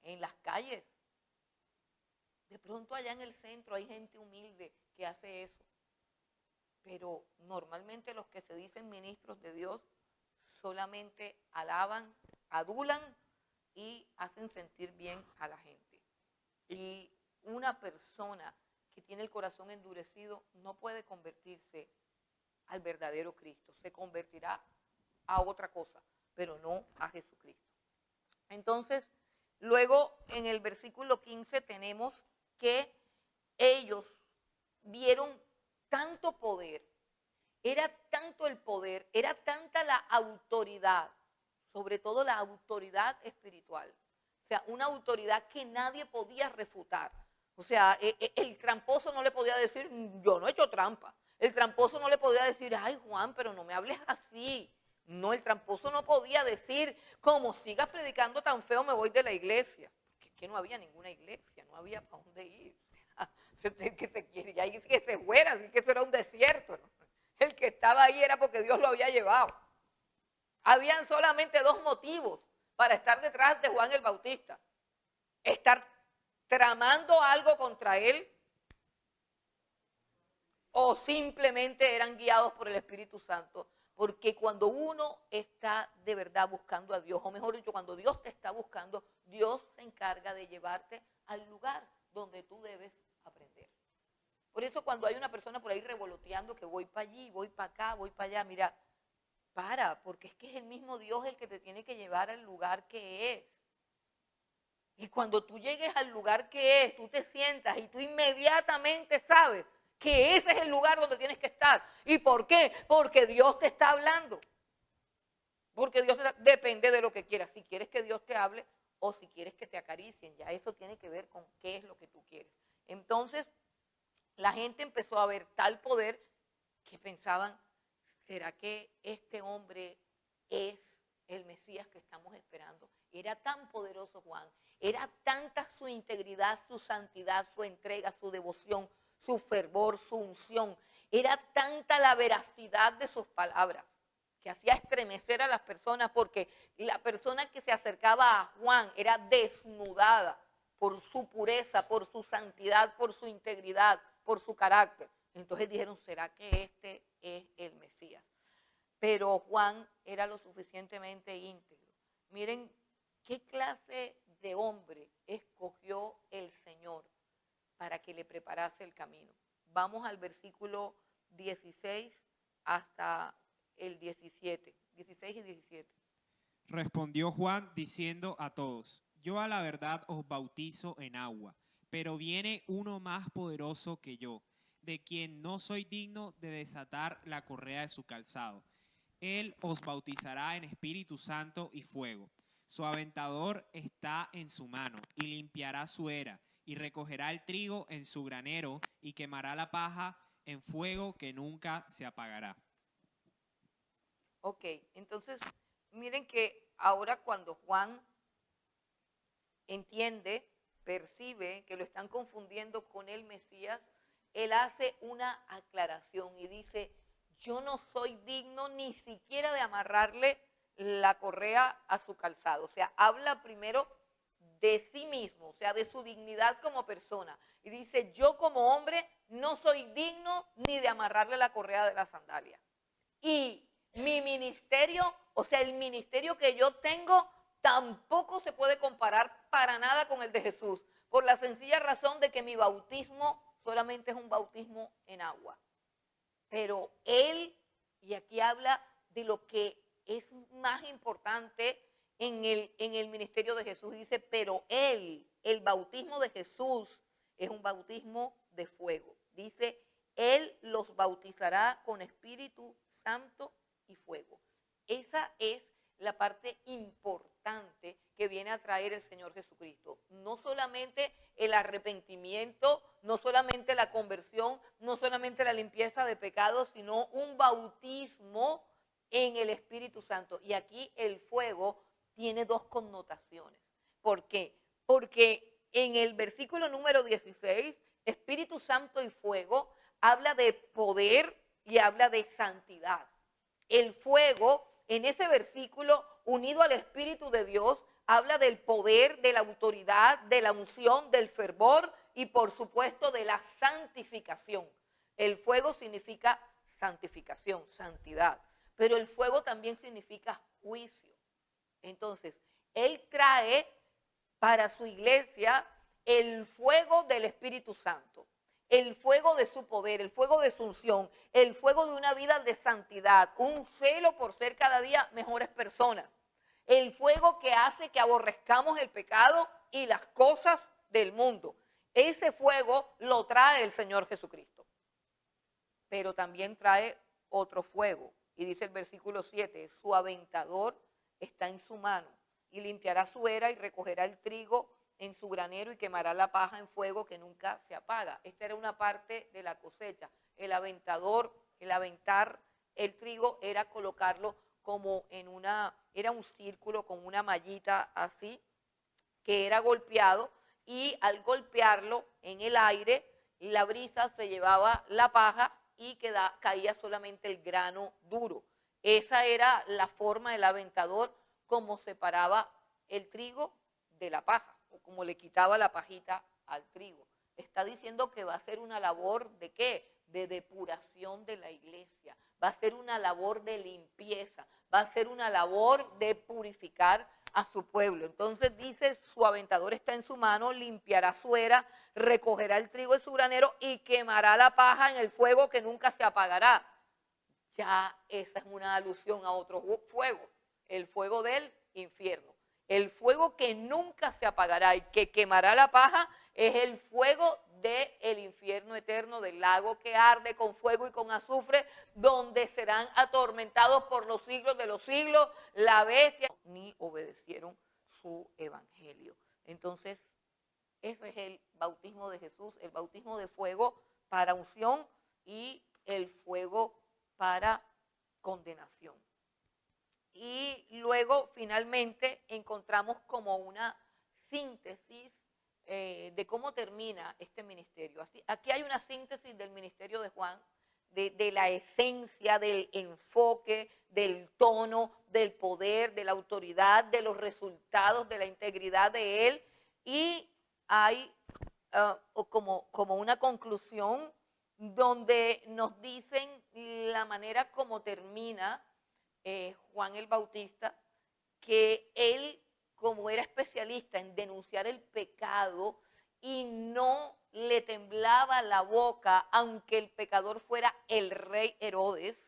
Speaker 1: en las calles. De pronto allá en el centro hay gente humilde que hace eso. Pero normalmente los que se dicen ministros de Dios solamente alaban, adulan y hacen sentir bien a la gente. Y una persona que tiene el corazón endurecido no puede convertirse al verdadero Cristo. Se convertirá a otra cosa, pero no a Jesucristo. Entonces, luego en el versículo 15 tenemos que ellos vieron tanto poder, era tanto el poder, era tanta la autoridad, sobre todo la autoridad espiritual. O sea, una autoridad que nadie podía refutar. O sea, el tramposo no le podía decir, yo no he hecho trampa. El tramposo no le podía decir, ay Juan, pero no me hables así. No, el tramposo no podía decir, como sigas predicando tan feo me voy de la iglesia. Porque es que no había ninguna iglesia, no había para dónde ir. Que se quería ir, que se fuera, así que eso era un desierto, ¿no? El que estaba ahí era porque Dios lo había llevado. Habían solamente dos motivos para estar detrás de Juan el Bautista. Estar tramando algo contra él o simplemente eran guiados por el Espíritu Santo. Porque cuando uno está de verdad buscando a Dios, o mejor dicho, cuando Dios te está buscando, Dios se encarga de llevarte al lugar donde tú debes aprender. Por eso cuando hay una persona por ahí revoloteando que voy para allí, voy para acá, voy para allá, mira, porque es que es el mismo Dios el que te tiene que llevar al lugar que es. Y cuando tú llegues al lugar que es, tú te sientas y tú inmediatamente sabes que ese es el lugar donde tienes que estar. ¿Y por qué? Porque Dios te está hablando. Porque Dios depende de lo que quieras. Si quieres que Dios te hable o si quieres que te acaricien. Ya eso tiene que ver con qué es lo que tú quieres. Entonces, la gente empezó a ver tal poder que pensaban, ¿será que este hombre es el Mesías que estamos esperando? Era tan poderoso Juan, era tanta su integridad, su santidad, su entrega, su devoción, su fervor, su unción. Era tanta la veracidad de sus palabras que hacía estremecer a las personas, porque la persona que se acercaba a Juan era desnudada por su pureza, por su santidad, por su integridad, por su carácter. Entonces dijeron, ¿será que este es el Mesías? Pero Juan era lo suficientemente íntegro. Miren qué clase de hombre escogió el Señor para que le preparase el camino. Vamos al versículo 16 hasta el 17, 16 y 17.
Speaker 2: Respondió Juan diciendo a todos: yo a la verdad os bautizo en agua, pero viene uno más poderoso que yo, de quien no soy digno de desatar la correa de su calzado. Él os bautizará en Espíritu Santo y fuego. Su aventador está en su mano, y limpiará su era, y recogerá el trigo en su granero, y quemará la paja en fuego que nunca se apagará.
Speaker 1: Ok, entonces miren que ahora cuando Juan entiende, percibe que lo están confundiendo con el Mesías, él hace una aclaración y dice, yo no soy digno ni siquiera de amarrarle la correa a su calzado. O sea, habla primero de sí mismo, o sea, de su dignidad como persona. Y dice, yo como hombre no soy digno ni de amarrarle la correa de la sandalia. Y mi ministerio, o sea, el ministerio que yo tengo, tampoco se puede comparar para nada con el de Jesús, por la sencilla razón de que mi bautismo solamente es un bautismo en agua. Pero él, y aquí habla de lo que es más importante en el ministerio de Jesús, dice, pero él, el bautismo de Jesús es un bautismo de fuego. Dice, él los bautizará con Espíritu Santo y fuego. Esa es la parte importante que viene a traer el Señor Jesucristo. No solamente el arrepentimiento, no solamente la conversión, no solamente la limpieza de pecados, sino un bautismo en el Espíritu Santo. Y aquí el fuego tiene dos connotaciones. ¿Por qué? Porque en el versículo número 16, Espíritu Santo y fuego habla de poder y habla de santidad. El fuego, en ese versículo, unido al Espíritu de Dios, habla del poder, de la autoridad, de la unción, del fervor y por supuesto de la santificación. El fuego significa santificación, santidad, pero el fuego también significa juicio. Entonces, Él trae para su iglesia el fuego del Espíritu Santo, el fuego de su poder, el fuego de su unción, el fuego de una vida de santidad, un celo por ser cada día mejores personas, el fuego que hace que aborrezcamos el pecado y las cosas del mundo. Ese fuego lo trae el Señor Jesucristo, pero también trae otro fuego. Y dice el versículo 7, su aventador está en su mano y limpiará su era y recogerá el trigo en su granero y quemará la paja en fuego que nunca se apaga. Esta era una parte de la cosecha. El aventador, el aventar el trigo era colocarlo como en era un círculo con una mallita así, que era golpeado, y al golpearlo en el aire, la brisa se llevaba la paja y caía solamente el grano duro. Esa era la forma del aventador, como separaba el trigo de la paja, o como le quitaba la pajita al trigo. Está diciendo que va a ser una labor ¿de qué? De depuración de la iglesia. Va a ser una labor de limpieza. Va a ser una labor de purificar a su pueblo. Entonces dice, su aventador está en su mano, limpiará su era, recogerá el trigo de su granero y quemará la paja en el fuego que nunca se apagará. Ya esa es una alusión a otro fuego, el fuego del infierno. El fuego que nunca se apagará y que quemará la paja es el fuego del infierno eterno, del lago que arde con fuego y con azufre, donde serán atormentados por los siglos de los siglos. La bestia ni obedecieron su evangelio. Entonces, ese es el bautismo de Jesús, el bautismo de fuego para unción y el fuego para condenación. Y luego finalmente encontramos como una síntesis de cómo termina este ministerio. Aquí hay una síntesis del ministerio de Juan, de la esencia, del enfoque, del tono, del poder, de la autoridad, de los resultados, de la integridad de él. Y hay como una conclusión donde nos dicen la manera como termina Juan el Bautista, que él, como era especialista en denunciar el pecado y no le temblaba la boca, aunque el pecador fuera el rey Herodes,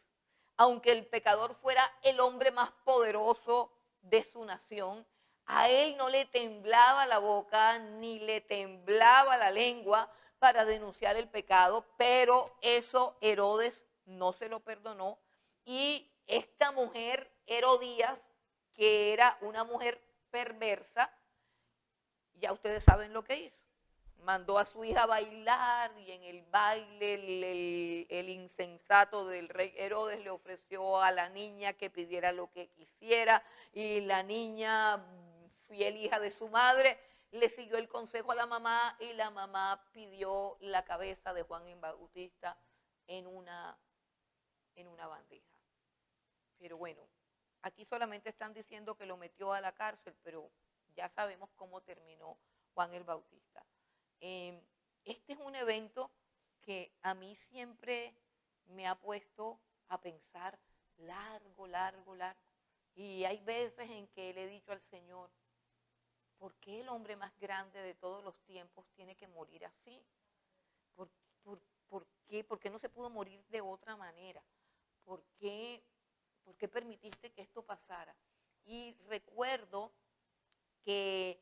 Speaker 1: aunque el pecador fuera el hombre más poderoso de su nación, a él no le temblaba la boca ni le temblaba la lengua para denunciar el pecado, pero eso Herodes no se lo perdonó. Y esta mujer, Herodías, que era una mujer perversa, ya ustedes saben lo que hizo. Mandó a su hija a bailar y en el baile el insensato del rey Herodes le ofreció a la niña que pidiera lo que quisiera y la niña, fiel hija de su madre, le siguió el consejo a la mamá y la mamá pidió la cabeza de Juan el Bautista en una bandeja. Pero bueno, aquí solamente están diciendo que lo metió a la cárcel, pero ya sabemos cómo terminó Juan el Bautista. Este es un evento que a mí siempre me ha puesto a pensar largo. Y hay veces en que le he dicho al Señor, ¿por qué el hombre más grande de todos los tiempos tiene que morir así? ¿Por qué? ¿Por qué no se pudo morir de otra manera? ¿Por qué permitiste que esto pasara? Y recuerdo que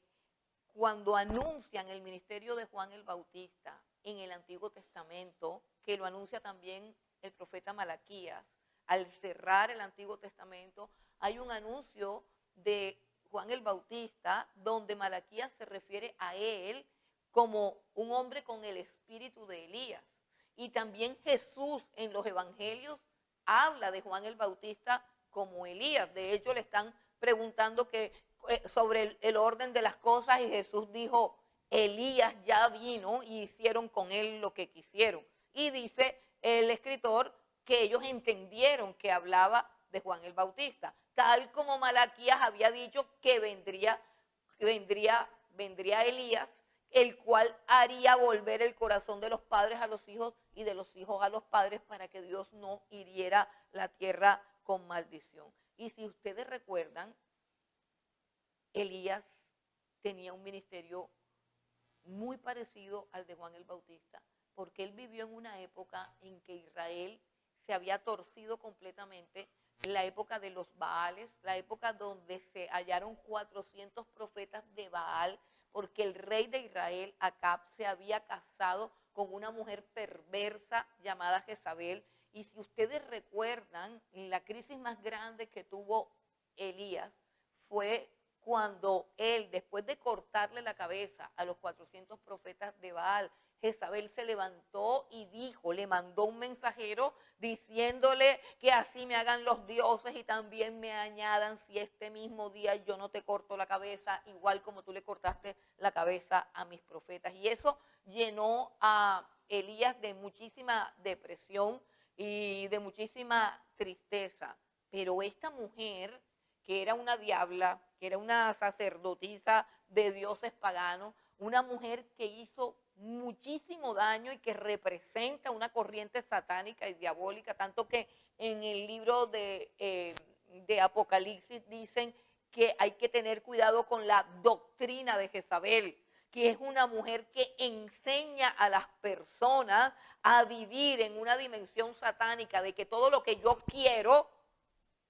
Speaker 1: cuando anuncian el ministerio de Juan el Bautista en el Antiguo Testamento, que lo anuncia también el profeta Malaquías, al cerrar el Antiguo Testamento, hay un anuncio de Juan el Bautista donde Malaquías se refiere a él como un hombre con el espíritu de Elías. Y también Jesús en los evangelios habla de Juan el Bautista como Elías. De hecho, le están preguntando sobre el orden de las cosas y Jesús dijo, Elías ya vino y hicieron con él lo que quisieron. Y dice el escritor que ellos entendieron que hablaba de Juan el Bautista, tal como Malaquías había dicho que vendría Elías, el cual haría volver el corazón de los padres a los hijos y de los hijos a los padres para que Dios no hiriera la tierra con maldición. Y si ustedes recuerdan, Elías tenía un ministerio muy parecido al de Juan el Bautista, porque él vivió en una época en que Israel se había torcido completamente, la época de los Baales, la época donde se hallaron 400 profetas de Baal, porque el rey de Israel, Acab, se había casado con una mujer perversa llamada Jezabel. Y si ustedes recuerdan, la crisis más grande que tuvo Elías fue cuando él, después de cortarle la cabeza a los 400 profetas de Baal, Jezabel se levantó y dijo, le mandó un mensajero diciéndole que así me hagan los dioses y también me añadan si este mismo día yo no te corto la cabeza, igual como tú le cortaste la cabeza a mis profetas. Y eso llenó a Elías de muchísima depresión y de muchísima tristeza. Pero esta mujer, que era una diabla, que era una sacerdotisa de dioses paganos, una mujer que hizo muchísimo daño y que representa una corriente satánica y diabólica, tanto que en el libro de Apocalipsis dicen que hay que tener cuidado con la doctrina de Jezabel, que es una mujer que enseña a las personas a vivir en una dimensión satánica de que todo lo que yo quiero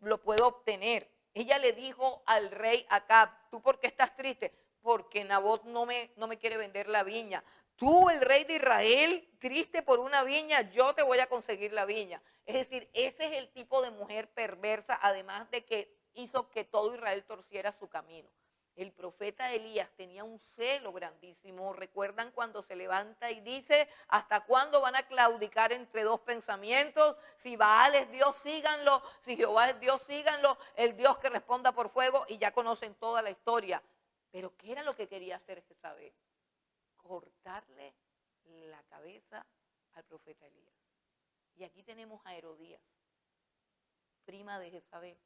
Speaker 1: lo puedo obtener. Ella le dijo al rey Acab, ¿tú por qué estás triste? Porque Nabot no me quiere vender la viña. Tú, el rey de Israel, triste por una viña, yo te voy a conseguir la viña. Es decir, ese es el tipo de mujer perversa, además de que hizo que todo Israel torciera su camino. El profeta Elías tenía un celo grandísimo. ¿Recuerdan cuando se levanta y dice, ¿hasta cuándo van a claudicar entre dos pensamientos? Si Baal es Dios, síganlo. Si Jehová es Dios, síganlo. El Dios que responda por fuego, y ya conocen toda la historia. Pero ¿qué era lo que quería hacer Jezabel? cortarle la cabeza al profeta Elías. Y aquí tenemos a Herodías, prima de Jezabel,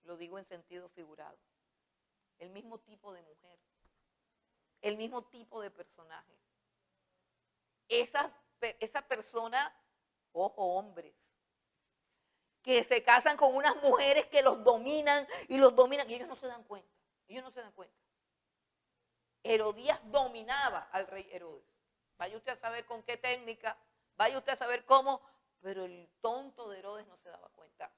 Speaker 1: lo digo en sentido figurado, el mismo tipo de mujer, el mismo tipo de personaje. Esa persona, ojo hombres, que se casan con unas mujeres que los dominan y ellos no se dan cuenta, Herodías dominaba al rey Herodes. Vaya usted a saber con qué técnica, vaya usted a saber cómo, pero el tonto de Herodes no se daba cuenta.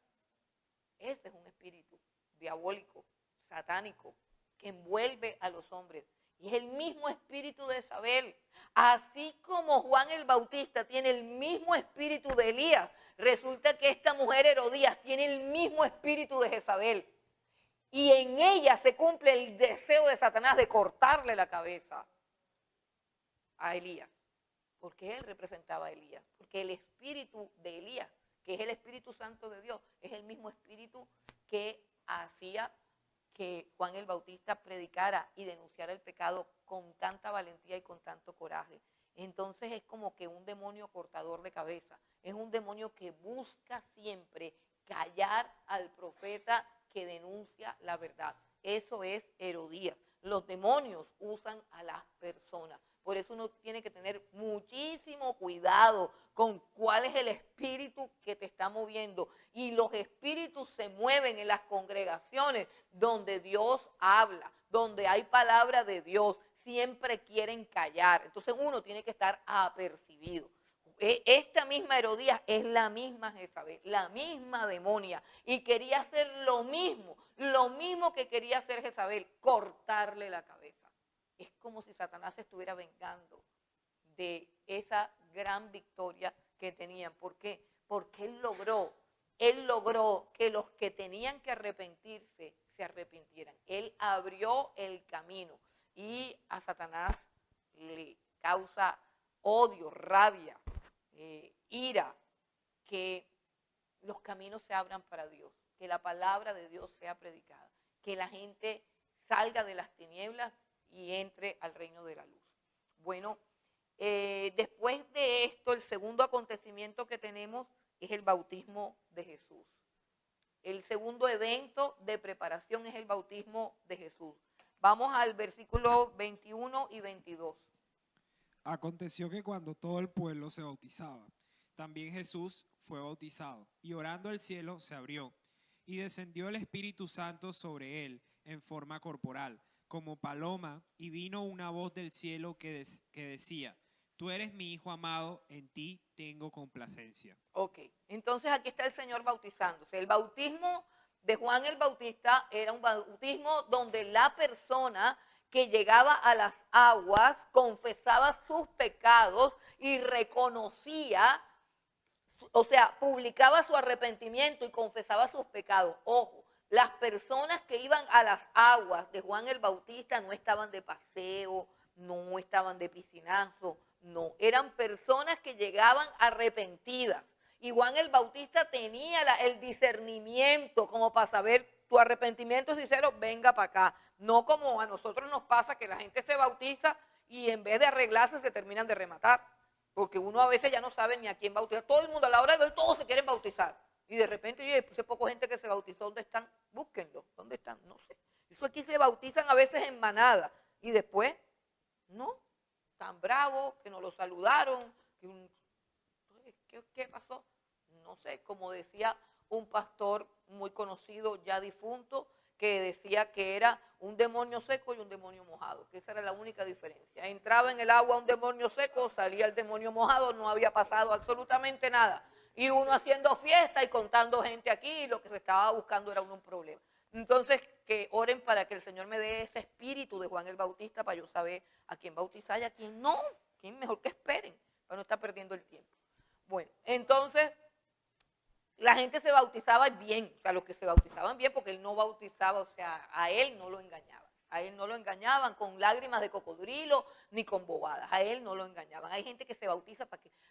Speaker 1: Ese es un espíritu diabólico, satánico, que envuelve a los hombres. Y es el mismo espíritu de Jezabel. Así como Juan el Bautista tiene el mismo espíritu de Elías, resulta que esta mujer Herodías tiene el mismo espíritu de Jezabel. Y en ella se cumple el deseo de Satanás de cortarle la cabeza a Elías. Porque él representaba a Elías. Porque el espíritu de Elías, que es el Espíritu Santo de Dios, es el mismo espíritu que hacía que Juan el Bautista predicara y denunciara el pecado con tanta valentía y con tanto coraje. Entonces es como que un demonio cortador de cabeza, es un demonio que busca siempre callar al profeta que denuncia la verdad. Eso es Herodías. Los demonios usan a las personas. Por eso uno tiene que tener muchísimo cuidado con cuál es el espíritu que te está moviendo. Y los espíritus se mueven en las congregaciones donde Dios habla, donde hay palabra de Dios. Siempre quieren callar. Entonces uno tiene que estar apercibido. Esta misma Herodías es la misma Jezabel, la misma demonia. Y quería hacer lo mismo que quería hacer Jezabel, cortarle la cabeza. Es como si Satanás se estuviera vengando de esa gran victoria que tenían. ¿Por qué? Porque él logró que los que tenían que arrepentirse se arrepintieran. Él abrió el camino y a Satanás le causa odio, rabia, ira, que los caminos se abran para Dios, que la palabra de Dios sea predicada, que la gente salga de las tinieblas y entre al reino de la luz. Bueno, después de esto, el segundo acontecimiento que tenemos es el bautismo de Jesús. El segundo evento de preparación es el bautismo de Jesús. Vamos al versículo 21 y 22.
Speaker 2: Aconteció que cuando todo el pueblo se bautizaba, también Jesús fue bautizado, y orando al cielo se abrió, y descendió el Espíritu Santo sobre él en forma corporal, como paloma, y vino una voz del cielo que decía: Tú eres mi Hijo amado, en ti tengo complacencia.
Speaker 1: Ok, entonces aquí está el Señor bautizándose. El bautismo de Juan el Bautista era un bautismo donde la persona que llegaba a las aguas confesaba sus pecados y reconocía, o sea, publicaba su arrepentimiento y confesaba sus pecados. Ojo, las personas que iban a las aguas de Juan el Bautista no estaban de paseo, no estaban de piscinazo, no, eran personas que llegaban arrepentidas. Y Juan el Bautista tenía el discernimiento como para saber: tu arrepentimiento es sincero, venga para acá. No como a nosotros nos pasa, que la gente se bautiza y en vez de arreglarse se terminan de rematar. Porque uno a veces ya no sabe ni a quién bautizar. Todo el mundo a la hora de ver, todos se quieren bautizar. Y de repente, oye, puse poca gente que se bautizó. ¿Dónde están? Búsquenlo. ¿Dónde están? No sé. Eso aquí se bautizan a veces en manada. Y después, no, tan bravos, que no lo saludaron. ¿Qué pasó? No sé, como decía un pastor muy conocido, ya difunto, que decía que era un demonio seco y un demonio mojado, que esa era la única diferencia. Entraba en el agua un demonio seco, salía el demonio mojado, no había pasado absolutamente nada. Y uno haciendo fiesta y contando gente aquí, y lo que se estaba buscando era un problema. Entonces, que oren para que el Señor me dé ese espíritu de Juan el Bautista para yo saber a quién bautizar y a quién no. Quién mejor que esperen, para no estar perdiendo el tiempo. Bueno, entonces la gente se bautizaba bien, o sea, los que se bautizaban bien, porque él no bautizaba, o sea, a él no lo engañaban. A él no lo engañaban con lágrimas de cocodrilo ni con bobadas. A él no lo engañaban. Hay gente que se bautiza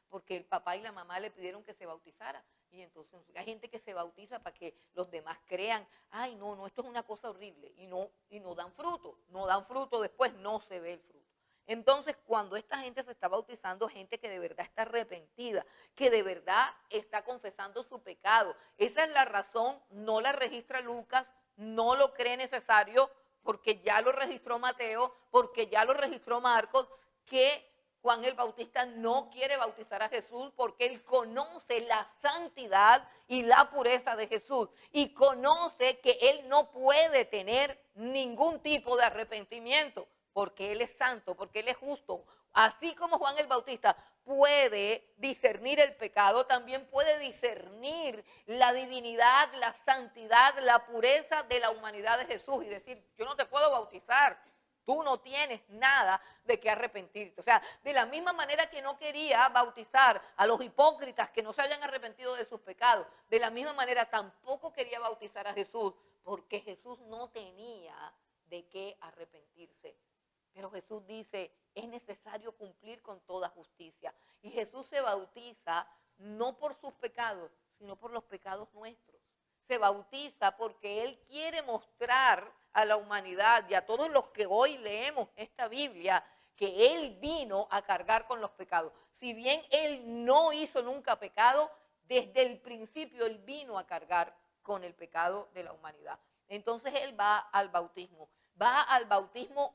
Speaker 1: porque el papá y la mamá le pidieron que se bautizara. Y entonces hay gente que se bautiza para que los demás crean: ay, no, esto es una cosa horrible. Y no dan fruto. No dan fruto, después no se ve el fruto. Entonces, cuando esta gente se está bautizando, gente que de verdad está arrepentida, que de verdad está confesando su pecado. Esa es la razón, no la registra Lucas, no lo cree necesario, porque ya lo registró Mateo, porque ya lo registró Marcos, que Juan el Bautista no quiere bautizar a Jesús porque él conoce la santidad y la pureza de Jesús y conoce que él no puede tener ningún tipo de arrepentimiento porque él es santo, porque él es justo. Así como Juan el Bautista puede discernir el pecado, también puede discernir la divinidad, la santidad, la pureza de la humanidad de Jesús y decir, yo no te puedo bautizar. Tú no tienes nada de qué arrepentirte. O sea, de la misma manera que no quería bautizar a los hipócritas que no se habían arrepentido de sus pecados, de la misma manera tampoco quería bautizar a Jesús, porque Jesús no tenía de qué arrepentirse. Pero Jesús dice, es necesario cumplir con toda justicia. Y Jesús se bautiza no por sus pecados, sino por los pecados nuestros. Se bautiza porque Él quiere mostrar a la humanidad y a todos los que hoy leemos esta Biblia que Él vino a cargar con los pecados. Si bien Él no hizo nunca pecado, desde el principio Él vino a cargar con el pecado de la humanidad. Entonces Él va al bautismo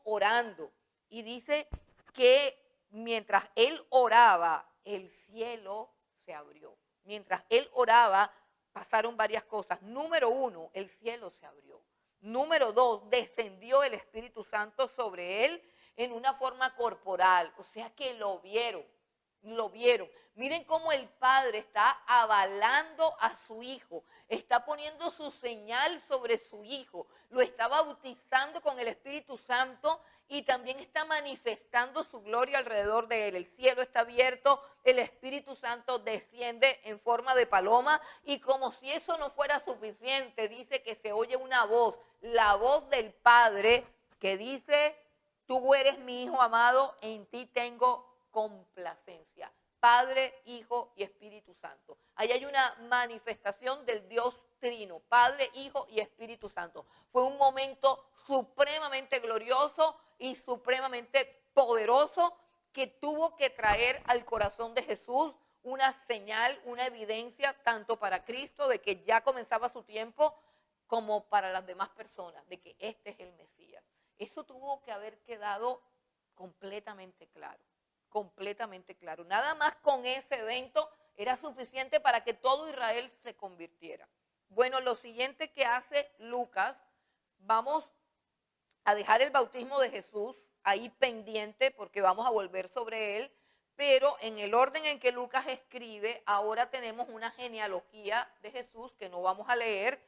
Speaker 1: orando y dice que mientras Él oraba, el cielo se abrió. Mientras Él oraba, pasaron varias cosas. Número 1, el cielo se abrió. Número 2, descendió el Espíritu Santo sobre él en una forma corporal. O sea que lo vieron. Miren cómo el Padre está avalando a su Hijo. Está poniendo su señal sobre su Hijo. Lo está bautizando con el Espíritu Santo y también está manifestando su gloria alrededor de él. El cielo está abierto, el Espíritu Santo desciende en forma de paloma y como si eso no fuera suficiente, dice que se oye una voz, la voz del Padre que dice, tú eres mi Hijo amado, en ti tengo complacencia. Padre, Hijo y Espíritu Santo. Ahí hay una manifestación del Dios Trino, Padre, Hijo y Espíritu Santo. Fue un momento supremamente glorioso y supremamente poderoso que tuvo que traer al corazón de Jesús una señal, una evidencia, tanto para Cristo de que ya comenzaba su tiempo, como para las demás personas, de que este es el Mesías. Eso tuvo que haber quedado completamente claro. Completamente claro. Nada más con ese evento era suficiente para que todo Israel se convirtiera. Bueno, lo siguiente que hace Lucas, vamos a dejar el bautismo de Jesús ahí pendiente porque vamos a volver sobre él, pero en el orden en que Lucas escribe, ahora tenemos una genealogía de Jesús que no vamos a leer,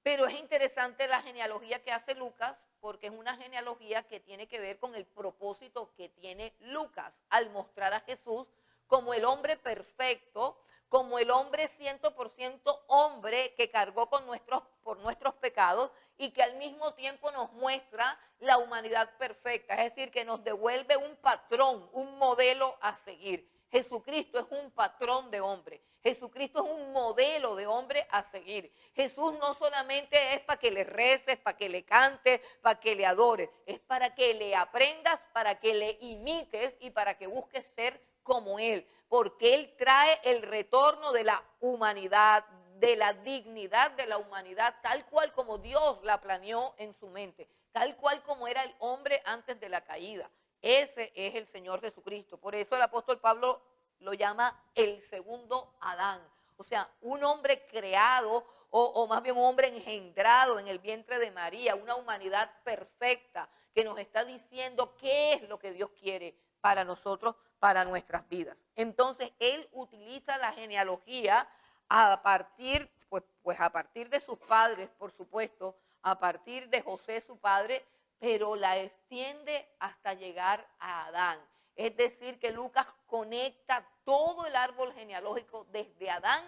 Speaker 1: pero es interesante la genealogía que hace Lucas porque es una genealogía que tiene que ver con el propósito que tiene Lucas al mostrar a Jesús como el hombre perfecto, como el hombre 100% hombre que cargó por nuestros pecados y que al mismo tiempo nos muestra la humanidad perfecta, es decir, que nos devuelve un patrón, un modelo a seguir. Jesucristo es un patrón de hombre. Jesucristo es un modelo de hombre a seguir. Jesús no solamente es para que le reces, para que le cantes, para que le adores. Es para que le aprendas, para que le imites y para que busques ser como Él. Porque Él trae el retorno de la humanidad, de la dignidad de la humanidad, tal cual como Dios la planeó en su mente. Tal cual como era el hombre antes de la caída. Ese es el Señor Jesucristo. Por eso el apóstol Pablo lo llama el segundo Adán. O sea, un hombre creado o más bien un hombre engendrado en el vientre de María, una humanidad perfecta que nos está diciendo qué es lo que Dios quiere para nosotros, para nuestras vidas. Entonces, él utiliza la genealogía a partir, pues a partir de sus padres, por supuesto, a partir de José, su padre, pero la extiende hasta llegar a Adán. Es decir, que Lucas conecta todo el árbol genealógico desde Adán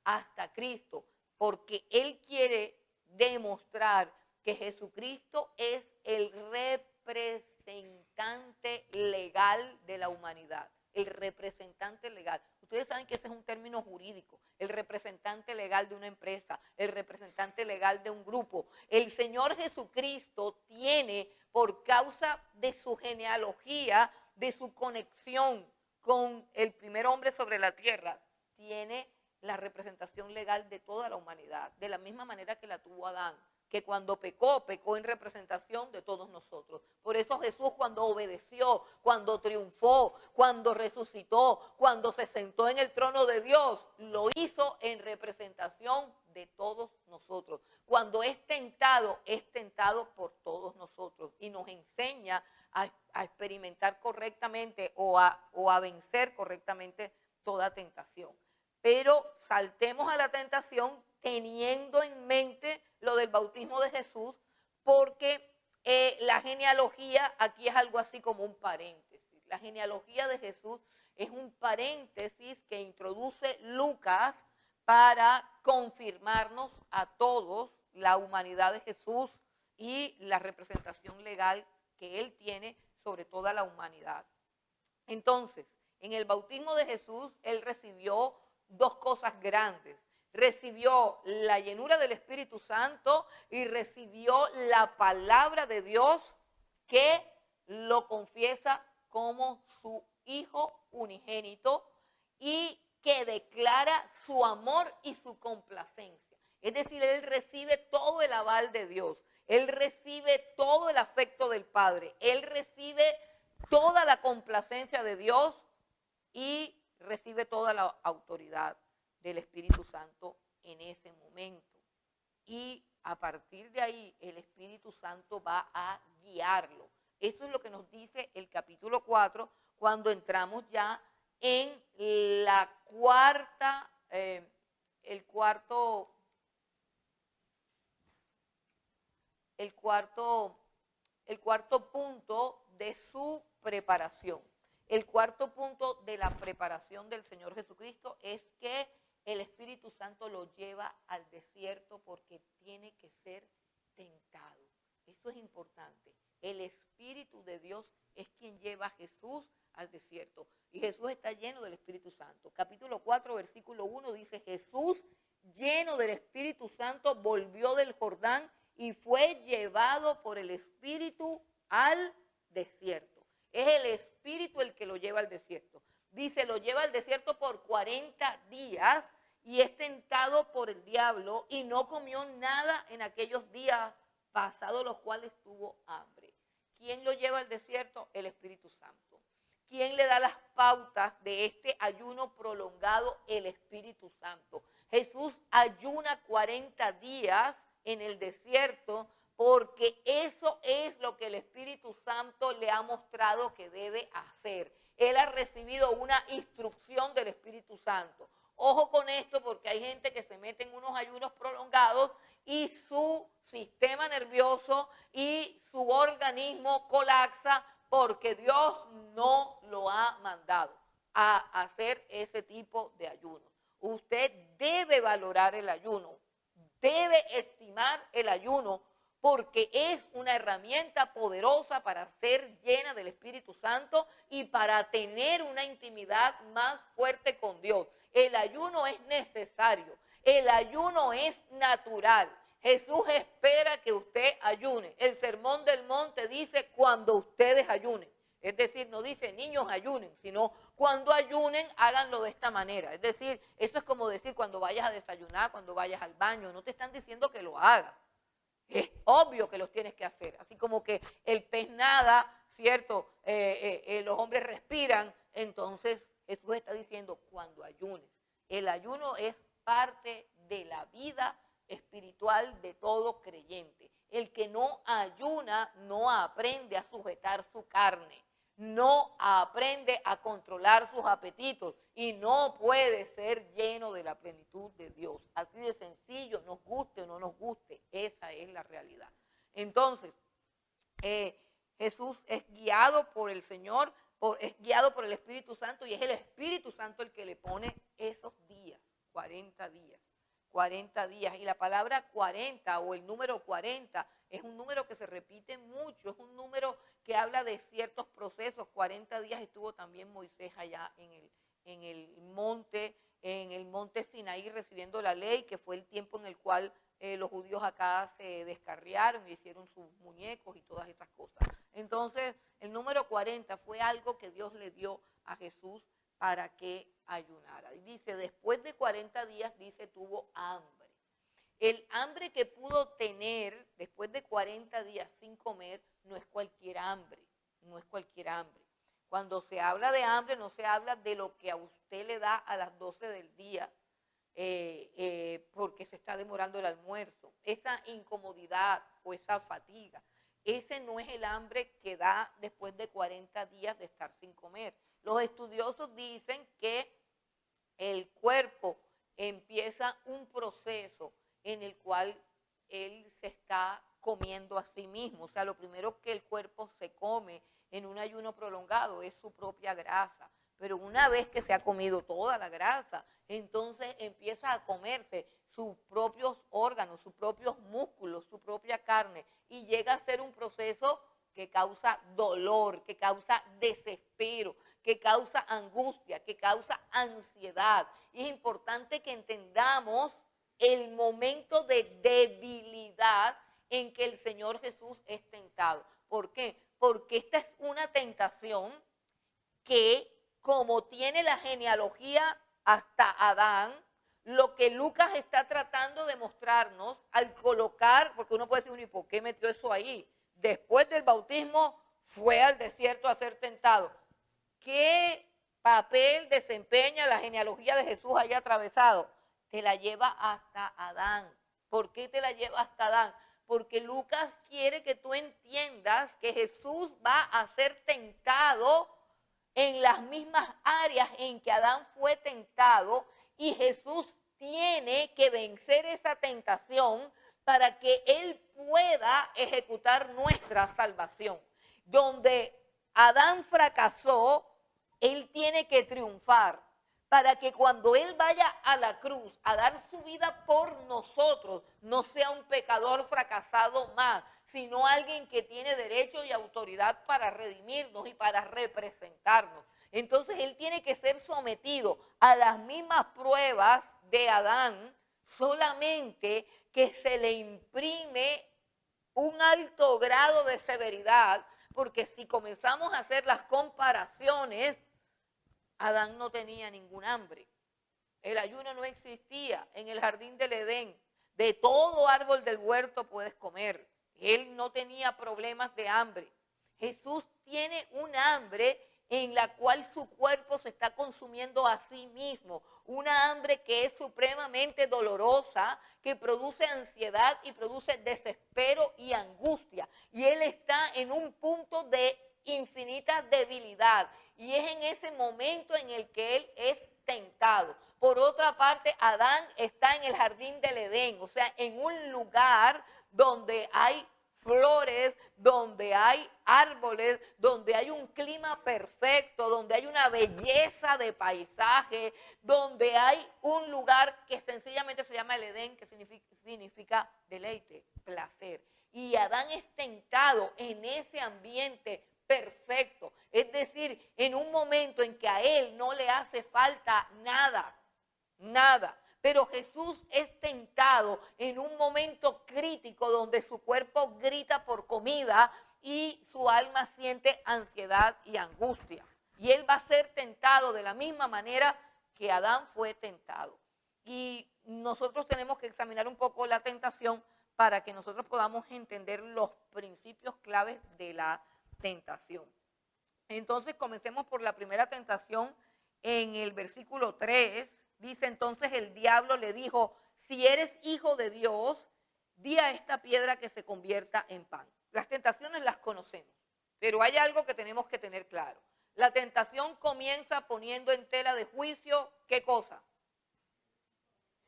Speaker 1: hasta Cristo, porque él quiere demostrar que Jesucristo es el representante legal de la humanidad, el representante legal. Ustedes saben que ese es un término jurídico, el representante legal de una empresa, el representante legal de un grupo. El Señor Jesucristo tiene, por causa de su genealogía, de su conexión con el primer hombre sobre la tierra, tiene la representación legal de toda la humanidad, de la misma manera que la tuvo Adán, que cuando pecó, pecó en representación de todos nosotros. Por eso Jesús, cuando obedeció, cuando triunfó, cuando resucitó, cuando se sentó en el trono de Dios, lo hizo en representación de todos nosotros. Cuando es tentado por todos nosotros y nos enseña a experimentar correctamente o a vencer correctamente toda tentación. Pero saltemos a la tentación teniendo en mente lo del bautismo de Jesús, porque la genealogía aquí es algo así como un paréntesis. La genealogía de Jesús es un paréntesis que introduce Lucas para confirmarnos a todos la humanidad de Jesús y la representación legal que él tiene sobre toda la humanidad. Entonces, en el bautismo de Jesús, él recibió dos cosas grandes. Recibió la llenura del Espíritu Santo y recibió la palabra de Dios que lo confiesa como su Hijo unigénito y que declara su amor y su complacencia. Es decir, él recibe todo el aval de Dios, él recibe todo el afecto del Padre, él recibe toda la complacencia de Dios y recibe toda la autoridad del Espíritu Santo en ese momento. Y a partir de ahí el Espíritu Santo va a guiarlo. Eso es lo que nos dice el capítulo 4 cuando entramos ya en la cuarta, el cuarto punto de su preparación. El cuarto punto de la preparación del Señor Jesucristo es que el Espíritu Santo lo lleva al desierto porque tiene que ser tentado. Eso es importante. El Espíritu de Dios es quien lleva a Jesús al desierto. Y Jesús está lleno del Espíritu Santo. Capítulo 4, versículo 1 dice: Jesús, lleno del Espíritu Santo, volvió del Jordán y fue llevado por el Espíritu al desierto. Es el Espíritu el que lo lleva al desierto. Dice, lo lleva al desierto por 40 días y es tentado por el diablo y no comió nada en aquellos días pasados los cuales tuvo hambre. ¿Quién lo lleva al desierto? El Espíritu Santo. ¿Quién le da las pautas de este ayuno prolongado? El Espíritu Santo. Jesús ayuna 40 días en el desierto porque eso es lo que el Espíritu Santo le ha mostrado que debe hacer. Él ha recibido una instrucción del Espíritu Santo. Ojo con esto porque hay gente que se mete en unos ayunos prolongados y su sistema nervioso y su organismo colapsa porque Dios no lo ha mandado a hacer ese tipo de ayuno. Usted debe valorar el ayuno, debe estimar el ayuno porque es una herramienta poderosa para ser llena del Espíritu Santo y para tener una intimidad más fuerte con Dios. El ayuno es necesario, el ayuno es natural. Jesús espera que usted ayune. El Sermón del Monte dice cuando ustedes ayunen. Es decir, no dice niños ayunen, sino cuando ayunen háganlo de esta manera. Es decir, eso es como decir cuando vayas a desayunar, cuando vayas al baño. No te están diciendo que lo hagas. Es obvio que los tienes que hacer. Así como que el pez nada, ¿cierto? Los hombres respiran. Entonces Jesús está diciendo cuando ayunes. El ayuno es parte de la vida espiritual de todo creyente. El que no ayuna no aprende a sujetar su carne, no aprende a controlar sus apetitos y no puede ser lleno de la plenitud de Dios. Así de sencillo, nos guste o no nos guste, esa es la realidad. Entonces, Jesús es guiado por el Señor, es guiado por el Espíritu Santo y es el Espíritu Santo el que le pone esos días, 40 días. 40 días. Y la palabra 40 o el número 40 es un número que se repite mucho, es un número que habla de ciertos procesos. 40 días estuvo también Moisés allá en el monte Sinaí recibiendo la ley, que fue el tiempo en el cual los judíos acá se descarriaron y hicieron sus muñecos y todas esas cosas. Entonces, el número 40 fue algo que Dios le dio a Jesús para que ayunara. Y dice, después de 40 días, dice, tuvo hambre. El hambre que pudo tener después de 40 días sin comer no es cualquier hambre, no es cualquier hambre. Cuando se habla de hambre, no se habla de lo que a usted le da a las 12 del día, porque se está demorando el almuerzo. Esa incomodidad o esa fatiga, ese no es el hambre que da después de 40 días de estar sin comer. Los estudiosos dicen que el cuerpo empieza un proceso en el cual él se está comiendo a sí mismo. O sea, lo primero que el cuerpo se come en un ayuno prolongado es su propia grasa. Pero una vez que se ha comido toda la grasa, entonces empieza a comerse sus propios órganos, sus propios músculos, su propia carne, y llega a ser un proceso que causa dolor, que causa desespero, que causa angustia, que causa ansiedad. Y es importante que entendamos el momento de debilidad en que el Señor Jesús es tentado. ¿Por qué? Porque esta es una tentación que, como tiene la genealogía hasta Adán, lo que Lucas está tratando de mostrarnos al colocar, porque uno puede decir, ¿y por qué metió eso ahí? Después del bautismo fue al desierto a ser tentado. ¿Qué papel desempeña la genealogía de Jesús ahí atravesado? Te la lleva hasta Adán. ¿Por qué te la lleva hasta Adán? Porque Lucas quiere que tú entiendas que Jesús va a ser tentado en las mismas áreas en que Adán fue tentado, y Jesús tiene que vencer esa tentación para que Él pueda ejecutar nuestra salvación. Donde Adán fracasó, Él tiene que triunfar para que cuando Él vaya a la cruz a dar su vida por nosotros, no sea un pecador fracasado más, sino alguien que tiene derecho y autoridad para redimirnos y para representarnos. Entonces Él tiene que ser sometido a las mismas pruebas de Adán, solamente que se le imprime un alto grado de severidad, porque si comenzamos a hacer las comparaciones, Adán no tenía ningún hambre. El ayuno no existía en el jardín del Edén. De todo árbol del huerto puedes comer. Él no tenía problemas de hambre. Jesús tiene un hambre en la cual su cuerpo se está consumiendo a sí mismo. Una hambre que es supremamente dolorosa, que produce ansiedad y produce desespero y angustia. Y Él está en un punto de infinita debilidad. Y es en ese momento en el que Él es tentado. Por otra parte, Adán está en el jardín del Edén, o sea, en un lugar donde hay flores, donde hay árboles, donde hay un clima perfecto, donde hay una belleza de paisaje, donde hay un lugar que sencillamente se llama el Edén, que significa deleite, placer. Y Adán es tentado en ese ambiente perfecto, es decir, en un momento en que a él no le hace falta nada, nada. Pero Jesús es tentado en un momento crítico donde su cuerpo grita por comida y su alma siente ansiedad y angustia. Y Él va a ser tentado de la misma manera que Adán fue tentado. Y nosotros tenemos que examinar un poco la tentación para que nosotros podamos entender los principios claves de la tentación. Entonces comencemos por la primera tentación en el versículo 3. Dice, entonces el diablo le dijo, si eres hijo de Dios, di a esta piedra que se convierta en pan. Las tentaciones las conocemos, pero hay algo que tenemos que tener claro. La tentación comienza poniendo en tela de juicio, ¿qué cosa?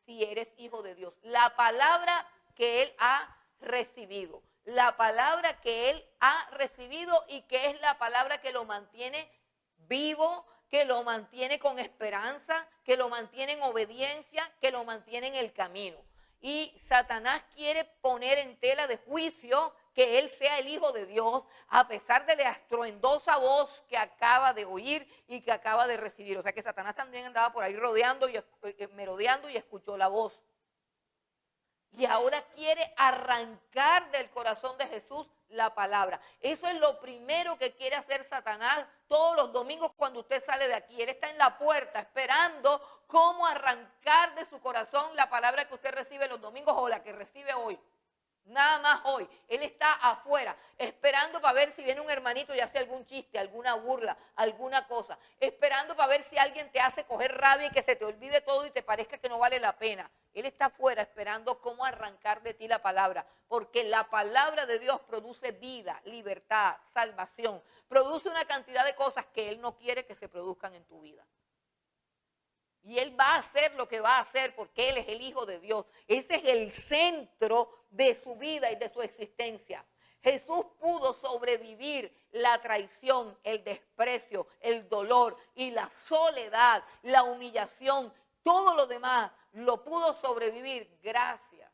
Speaker 1: Si eres hijo de Dios. La palabra que él ha recibido. La palabra que él ha recibido y que es la palabra que lo mantiene vivo, que lo mantiene con esperanza, que lo mantiene en obediencia, que lo mantiene en el camino. Y Satanás quiere poner en tela de juicio que él sea el hijo de Dios, a pesar de la estruendosa voz que acaba de oír y que acaba de recibir. O sea que Satanás también andaba por ahí merodeando y escuchó la voz. Y ahora quiere arrancar del corazón de Jesús la palabra. Eso es lo primero que quiere hacer Satanás todos los domingos cuando usted sale de aquí. Él está en la puerta esperando cómo arrancar de su corazón la palabra que usted recibe los domingos o la que recibe hoy. Nada más hoy. Él está afuera, esperando para ver si viene un hermanito y hace algún chiste, alguna burla, alguna cosa. Esperando para ver si alguien te hace coger rabia y que se te olvide todo y te parezca que no vale la pena. Él está afuera esperando cómo arrancar de ti la palabra. Porque la palabra de Dios produce vida, libertad, salvación. Produce una cantidad de cosas que Él no quiere que se produzcan en tu vida. Y Él va a hacer lo que va a hacer porque Él es el Hijo de Dios. Ese es el centro de su vida y de su existencia. Jesús pudo sobrevivir la traición, el desprecio, el dolor y la soledad, la humillación, todo lo demás lo pudo sobrevivir gracias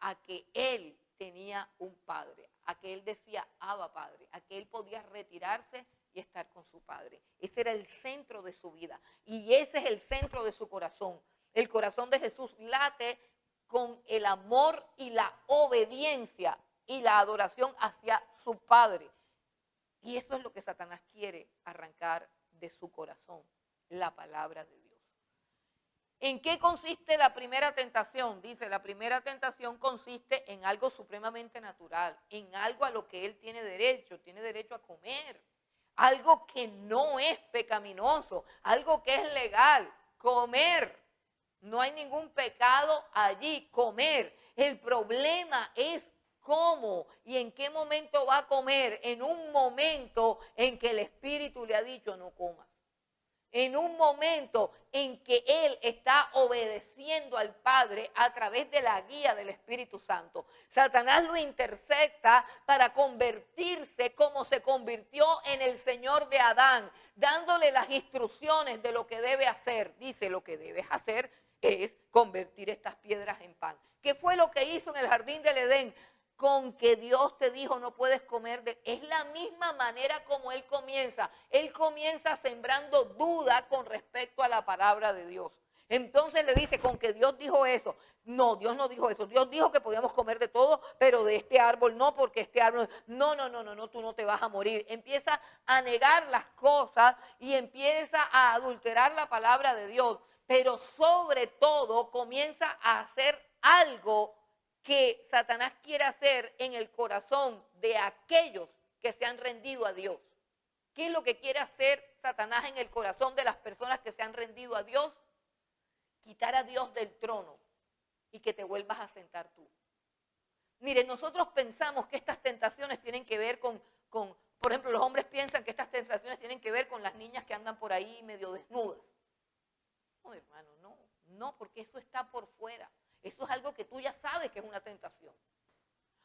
Speaker 1: a que Él tenía un Padre, a que Él decía Abba Padre, a que Él podía retirarse y estar con su Padre. Ese era el centro de su vida y ese es el centro de su corazón. El corazón de Jesús late con el amor y la obediencia y la adoración hacia su Padre. Y eso es lo que Satanás quiere arrancar de su corazón, la palabra de Dios. ¿En qué consiste la primera tentación? Dice, la primera tentación consiste en algo supremamente natural, en algo a lo que él tiene derecho a comer. Algo que no es pecaminoso, algo que es legal, comer. No hay ningún pecado allí, comer. El problema es cómo y en qué momento va a comer. En un momento en que el Espíritu le ha dicho no comas. En un momento en que él está obedeciendo al Padre a través de la guía del Espíritu Santo. Satanás lo intercepta para convertirse como se convirtió en el Señor de Adán, dándole las instrucciones de lo que debe hacer. Dice, lo que debes hacer es convertir estas piedras en pan. ¿Qué fue lo que hizo en el jardín del Edén? Con que Dios te dijo no puedes comer de... Es la misma manera como Él comienza. Él comienza sembrando duda con respecto a la palabra de Dios. Entonces le dice, con que Dios dijo eso. No, Dios no dijo eso. Dios dijo que podíamos comer de todo, pero de este árbol no, porque este árbol... No, tú no te vas a morir. Empieza a negar las cosas y empieza a adulterar la palabra de Dios. Pero sobre todo comienza a hacer algo que Satanás quiere hacer en el corazón de aquellos que se han rendido a Dios. ¿Qué es lo que quiere hacer Satanás en el corazón de las personas que se han rendido a Dios? Quitar a Dios del trono y que te vuelvas a sentar tú. Miren, nosotros pensamos que estas tentaciones tienen que ver con, por ejemplo, los hombres piensan que estas tentaciones tienen que ver con las niñas que andan por ahí medio desnudas. No, hermano, no, porque eso está por fuera. Eso es algo que tú ya sabes que es una tentación.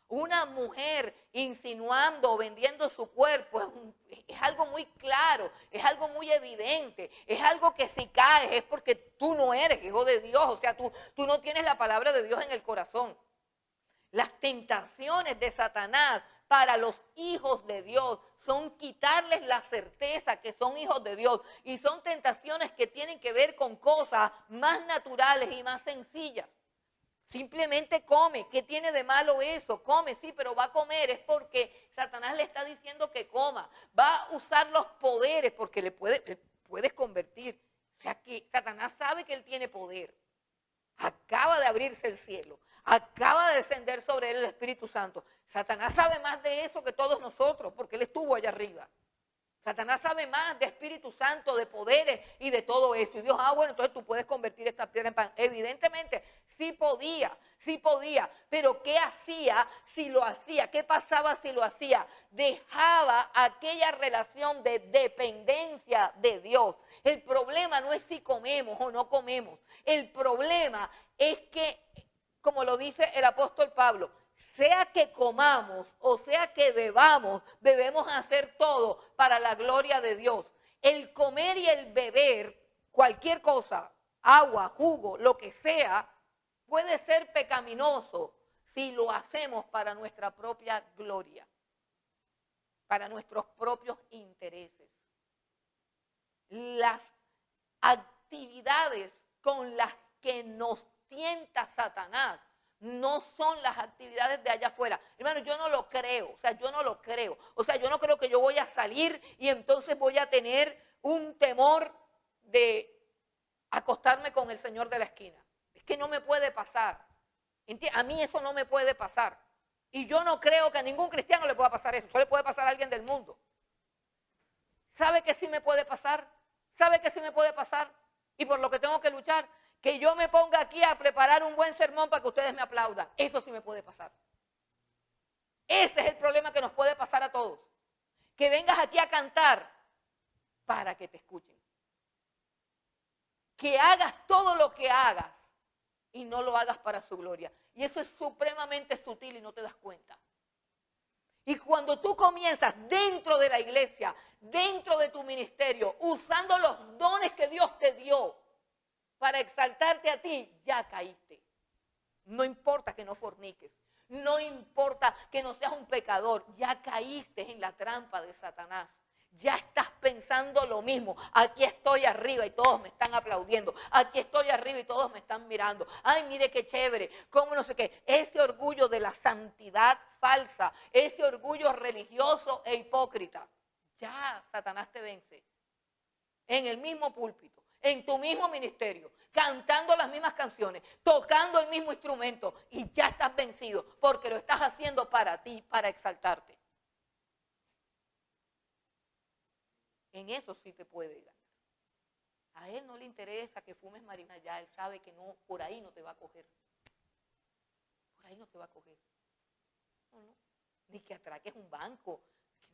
Speaker 1: Una mujer insinuando o vendiendo su cuerpo es algo muy claro, es algo muy evidente, es algo que si caes es porque tú no eres hijo de Dios, o sea, tú no tienes la palabra de Dios en el corazón. Las tentaciones de Satanás para los hijos de Dios son quitarles la certeza que son hijos de Dios y son tentaciones que tienen que ver con cosas más naturales y más sencillas. Simplemente come. ¿Qué tiene de malo eso? Come, sí, pero va a comer. Es porque Satanás le está diciendo que coma. Va a usar los poderes porque le puedes convertir. O sea que Satanás sabe que él tiene poder. Acaba de abrirse el cielo. Acaba de descender sobre él el Espíritu Santo. Satanás sabe más de eso que todos nosotros porque él estuvo allá arriba. Satanás sabe más de Espíritu Santo, de poderes y de todo eso. Y Dios, bueno, entonces tú puedes convertir esta piedra en pan. Evidentemente, sí podía. Pero ¿qué hacía si lo hacía? ¿Qué pasaba si lo hacía? Dejaba aquella relación de dependencia de Dios. El problema no es si comemos o no comemos. El problema es que, como lo dice el apóstol Pablo, sea que comamos o sea que bebamos, debemos hacer todo para la gloria de Dios. El comer y el beber, cualquier cosa, agua, jugo, lo que sea, puede ser pecaminoso si lo hacemos para nuestra propia gloria, para nuestros propios intereses. Las actividades con las que nos tienta Satanás No son las actividades de allá afuera. Hermano, yo no lo creo. O sea, yo no lo creo. O sea, yo no creo que yo voy a salir y entonces voy a tener un temor de acostarme con el señor de la esquina. Es que no me puede pasar. A mí eso no me puede pasar. Y yo no creo que a ningún cristiano le pueda pasar eso. Eso le puede pasar a alguien del mundo. ¿Sabe que sí me puede pasar? ¿Sabe que sí me puede pasar? Y por lo que tengo que luchar, que yo me ponga aquí a preparar un buen sermón para que ustedes me aplaudan. Eso sí me puede pasar. Ese es el problema que nos puede pasar a todos. Que vengas aquí a cantar para que te escuchen. Que hagas todo lo que hagas y no lo hagas para su gloria. Y eso es supremamente sutil y no te das cuenta. Y cuando tú comienzas dentro de la iglesia, dentro de tu ministerio, usando los dones que Dios te dio para exaltarte a ti, ya caíste. No importa que no forniques, no importa que no seas un pecador, ya caíste en la trampa de Satanás. Ya estás pensando lo mismo. Aquí estoy arriba y todos me están aplaudiendo. Aquí estoy arriba y todos me están mirando. Ay, mire qué chévere. Cómo no sé qué. Ese orgullo de la santidad falsa. Ese orgullo religioso e hipócrita. Ya Satanás te vence. En el mismo púlpito. En tu mismo ministerio. Cantando las mismas canciones. Tocando el mismo instrumento. Y ya estás vencido. Porque lo estás haciendo para ti, para exaltarte. En eso sí te puede ganar. A él no le interesa que fumes marihuana ya, él sabe que no, por ahí no te va a coger. Por ahí no te va a coger. No. Ni que atraques un banco,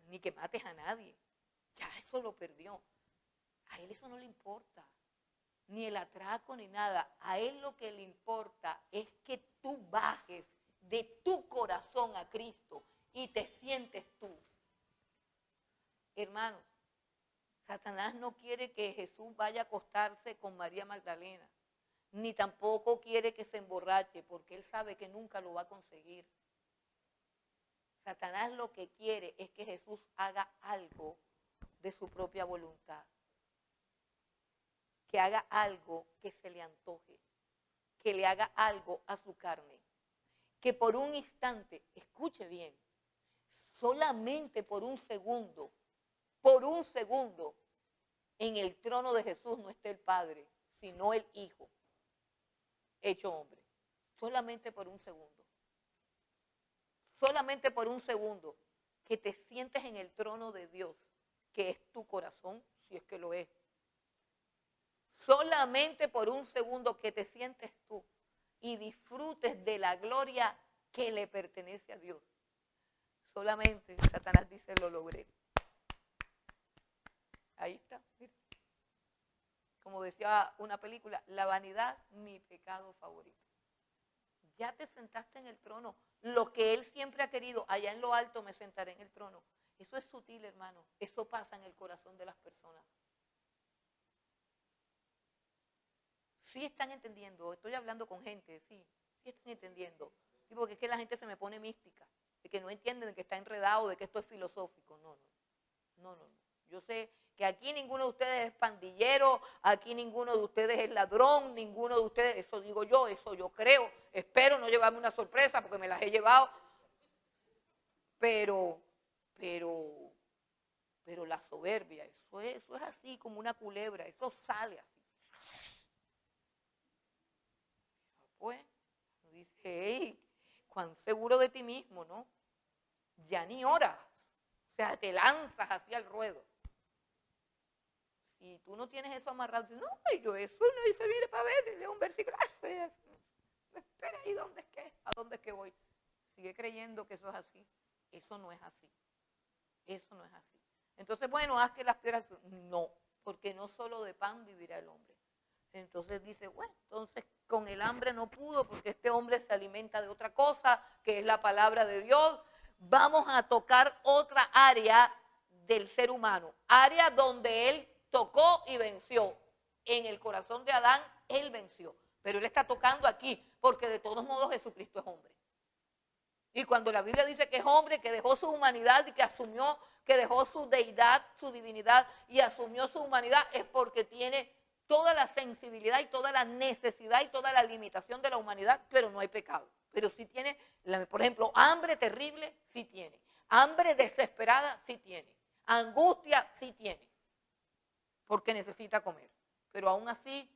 Speaker 1: ni que mates a nadie. Ya eso lo perdió. A él eso no le importa. Ni el atraco ni nada. A él lo que le importa es que tú bajes de tu corazón a Cristo y te sientes tú. Hermanos, Satanás no quiere que Jesús vaya a acostarse con María Magdalena, ni tampoco quiere que se emborrache, porque él sabe que nunca lo va a conseguir. Satanás lo que quiere es que Jesús haga algo de su propia voluntad, que haga algo que se le antoje, que le haga algo a su carne, que por un instante, escuche bien, solamente por un segundo, en el trono de Jesús no esté el Padre, sino el Hijo, hecho hombre. Solamente por un segundo. Solamente por un segundo que te sientes en el trono de Dios, que es tu corazón, si es que lo es. Solamente por un segundo que te sientes tú y disfrutes de la gloria que le pertenece a Dios. Solamente Satanás dice, lo logré. Ahí está, mira. Como decía una película, la vanidad, mi pecado favorito. Ya te sentaste en el trono. Lo que él siempre ha querido, allá en lo alto me sentaré en el trono. Eso es sutil, hermano. Eso pasa en el corazón de las personas. Sí están entendiendo, estoy hablando con gente, sí están entendiendo. Sí, porque es que la gente se me pone mística, de que no entienden, de que está enredado, de que esto es filosófico. No. Yo sé que aquí ninguno de ustedes es pandillero, aquí ninguno de ustedes es ladrón, ninguno de ustedes, eso digo yo, eso yo creo, espero no llevarme una sorpresa porque me las he llevado, pero la soberbia, eso es así como una culebra, eso sale así. Pues, dice, hey, cuán seguro de ti mismo, ¿no? Ya ni oras, o sea, te lanzas hacia el ruedo. Si tú no tienes eso amarrado, dices, no, yo eso no hice, mire para ver, leo un versículo, espera, ¿y dónde es que? ¿A dónde es que voy? Sigue creyendo que eso es así. Eso no es así. Eso no es así. Entonces, bueno, haz que las piedras, no, porque no solo de pan vivirá el hombre. Entonces dice, bueno, entonces con el hambre no pudo porque este hombre se alimenta de otra cosa, que es la palabra de Dios. Vamos a tocar otra área del ser humano, área donde él tocó y venció. En el corazón de Adán, él venció. Pero él está tocando aquí, porque de todos modos Jesucristo es hombre. Y cuando la Biblia dice que es hombre, que dejó su humanidad y que asumió, que dejó su deidad, su divinidad y asumió su humanidad, es porque tiene toda la sensibilidad y toda la necesidad y toda la limitación de la humanidad, pero no hay pecado. Pero sí tiene, por ejemplo, hambre terrible, sí tiene. Hambre desesperada, sí tiene. Angustia, sí tiene. Porque necesita comer. Pero aún así,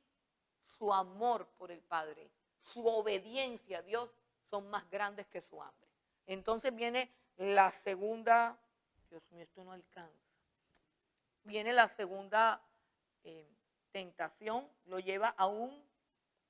Speaker 1: su amor por el Padre, su obediencia a Dios son más grandes que su hambre. Entonces viene la segunda, Dios mío, esto no alcanza. Viene la segunda tentación, lo lleva a un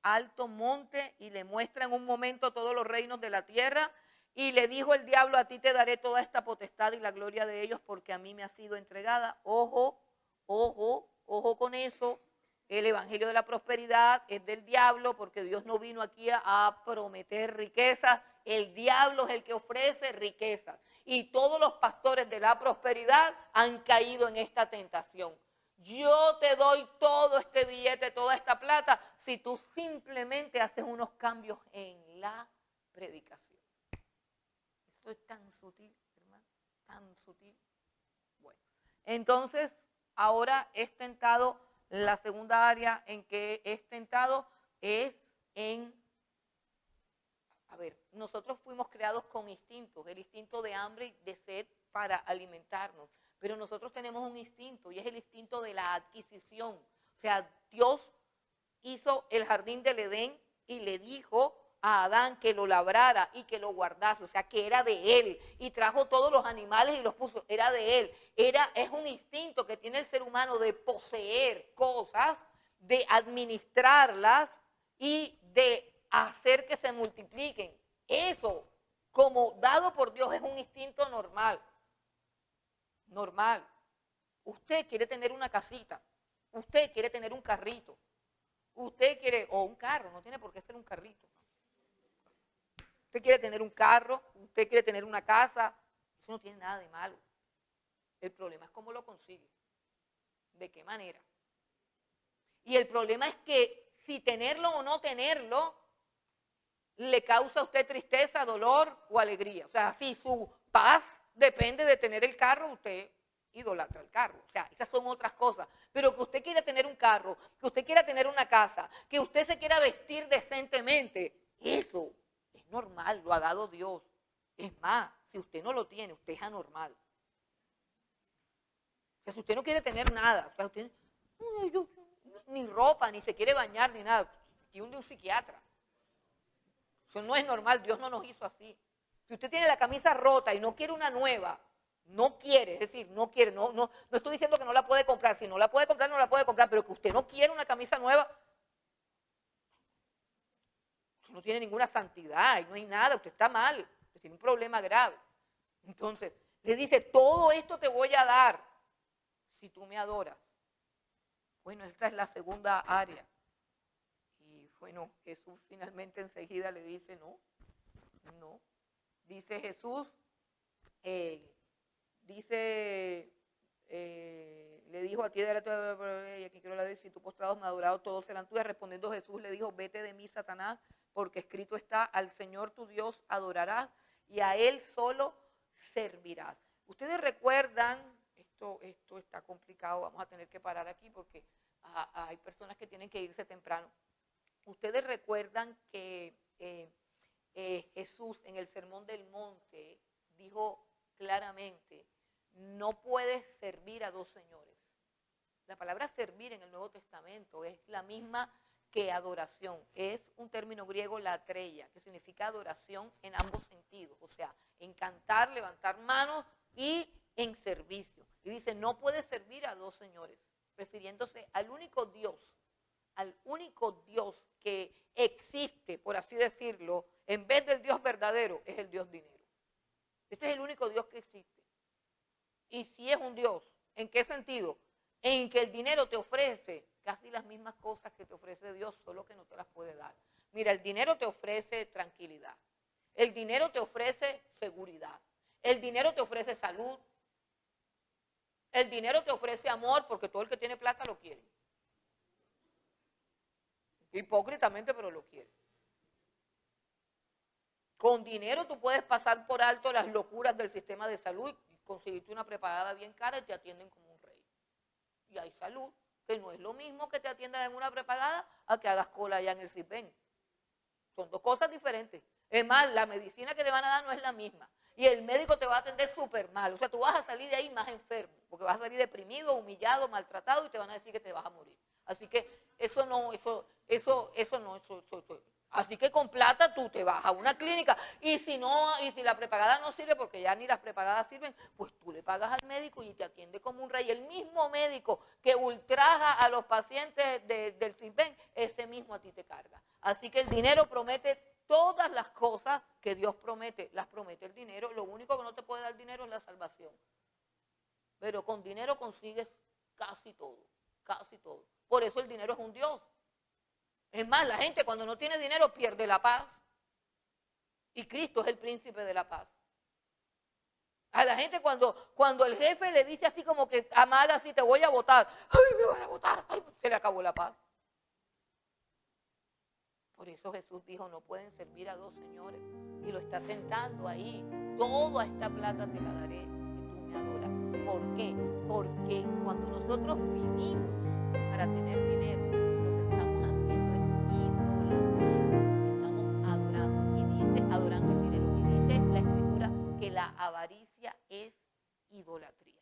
Speaker 1: alto monte y le muestra en un momento todos los reinos de la tierra y le dijo el diablo, a ti te daré toda esta potestad y la gloria de ellos porque a mí me ha sido entregada. Ojo, ojo, ojo con eso. El evangelio de la prosperidad es del diablo porque Dios no vino aquí a prometer riquezas. El diablo es el que ofrece riquezas. Y todos los pastores de la prosperidad han caído en esta tentación. Yo te doy todo este billete, toda esta plata, si tú simplemente haces unos cambios en la predicación. Esto es tan sutil, hermano, tan sutil. Bueno, entonces ahora es tentado, la segunda área en que es tentado es en, a ver, nosotros fuimos creados con instintos, el instinto de hambre y de sed para alimentarnos. Pero nosotros tenemos un instinto y es el instinto de la adquisición. O sea, Dios hizo el jardín del Edén y le dijo a Adán que lo labrara y que lo guardase. O sea, que era de él. Y trajo todos los animales y los puso. Era de él. Es un instinto que tiene el ser humano de poseer cosas, de administrarlas y de hacer que se multipliquen. Eso, como dado por Dios, es un instinto normal. Normal. Usted quiere tener una casita, usted quiere tener un carrito, usted quiere, o un carro, no tiene por qué ser un carrito. Usted quiere tener un carro, usted quiere tener una casa, eso no tiene nada de malo. El problema es cómo lo consigue, de qué manera. Y el problema es que si tenerlo o no tenerlo, le causa a usted tristeza, dolor o alegría. O sea, si su paz depende de tener el carro, usted idolatra el carro. O sea, esas son otras cosas. Pero que usted quiera tener un carro, que usted quiera tener una casa, que usted se quiera vestir decentemente, eso es normal, lo ha dado Dios. Es más, si usted no lo tiene, usted es anormal. O sea, si usted no quiere tener nada, o sea, usted, ni ropa, ni se quiere bañar, ni nada, y un psiquiatra. Eso no es normal, Dios no nos hizo así. Si usted tiene la camisa rota y no quiere una nueva, no quiere, es decir, no quiere, no estoy diciendo que no la puede comprar, si no la puede comprar, no la puede comprar, pero que usted no quiere una camisa nueva, usted no tiene ninguna santidad y no hay nada, usted está mal, usted tiene un problema grave. Entonces, le dice, todo esto te voy a dar si tú me adoras. Bueno, esta es la segunda área. Y bueno, Jesús finalmente enseguida le dice, no. Dice Jesús, le dijo a ti, y aquí quiero la decir, si tú postrados me has adorado, todos serán tuyas. Respondiendo Jesús le dijo, vete de mí, Satanás, porque escrito está, al Señor tu Dios adorarás y a Él solo servirás. Ustedes recuerdan, esto está complicado, vamos a tener que parar aquí porque hay personas que tienen que irse temprano. Ustedes recuerdan que Jesús en el Sermón del Monte dijo claramente, no puedes servir a dos señores. La palabra servir en el Nuevo Testamento es la misma que adoración. Es un término griego, latreia, que significa adoración en ambos sentidos. O sea, en cantar, levantar manos y en servicio. Y dice, no puedes servir a dos señores, refiriéndose al único Dios que existe, por así decirlo, en vez del Dios verdadero, es el Dios dinero. Este es el único Dios que existe. Y si es un Dios, ¿en qué sentido? En que el dinero te ofrece casi las mismas cosas que te ofrece Dios, solo que no te las puede dar. Mira, el dinero te ofrece tranquilidad. El dinero te ofrece seguridad. El dinero te ofrece salud. El dinero te ofrece amor, porque todo el que tiene plata lo quiere. Hipócritamente, pero lo quiere. Con dinero tú puedes pasar por alto las locuras del sistema de salud y conseguirte una preparada bien cara y te atienden como un rey. Y hay salud que no es lo mismo que te atiendan en una prepagada a que hagas cola allá en el CIPEN. Son dos cosas diferentes. Es más, la medicina que te van a dar no es la misma. Y el médico te va a atender súper mal. O sea, tú vas a salir de ahí más enfermo, porque vas a salir deprimido, humillado, maltratado y te van a decir que te vas a morir. Así que eso no. Así que con plata tú te vas a una clínica y si la prepagada no sirve, porque ya ni las prepagadas sirven, pues tú le pagas al médico y te atiende como un rey. El mismo médico que ultraja a los pacientes del CIPEN, ese mismo a ti te carga. Así que el dinero promete todas las cosas que Dios promete, las promete el dinero. Lo único que no te puede dar dinero es la salvación. Pero con dinero consigues casi todo, casi todo. Por eso el dinero es un Dios. Es más, la gente cuando no tiene dinero pierde la paz. Y Cristo es el príncipe de la paz. A la gente cuando el jefe le dice así como que amaga así, te voy a votar. ¡Ay, me van a votar! ¡Ay, se le acabó la paz! Por eso Jesús dijo, no pueden servir a dos señores. Y lo está sentando ahí. Toda esta plata te la daré si tú me adoras. ¿Por qué? Porque cuando nosotros vivimos para tener dinero, lo que estamos haciendo es idolatría. Estamos adorando. Y dice, adorando el dinero. Y dice la Escritura que la avaricia es idolatría.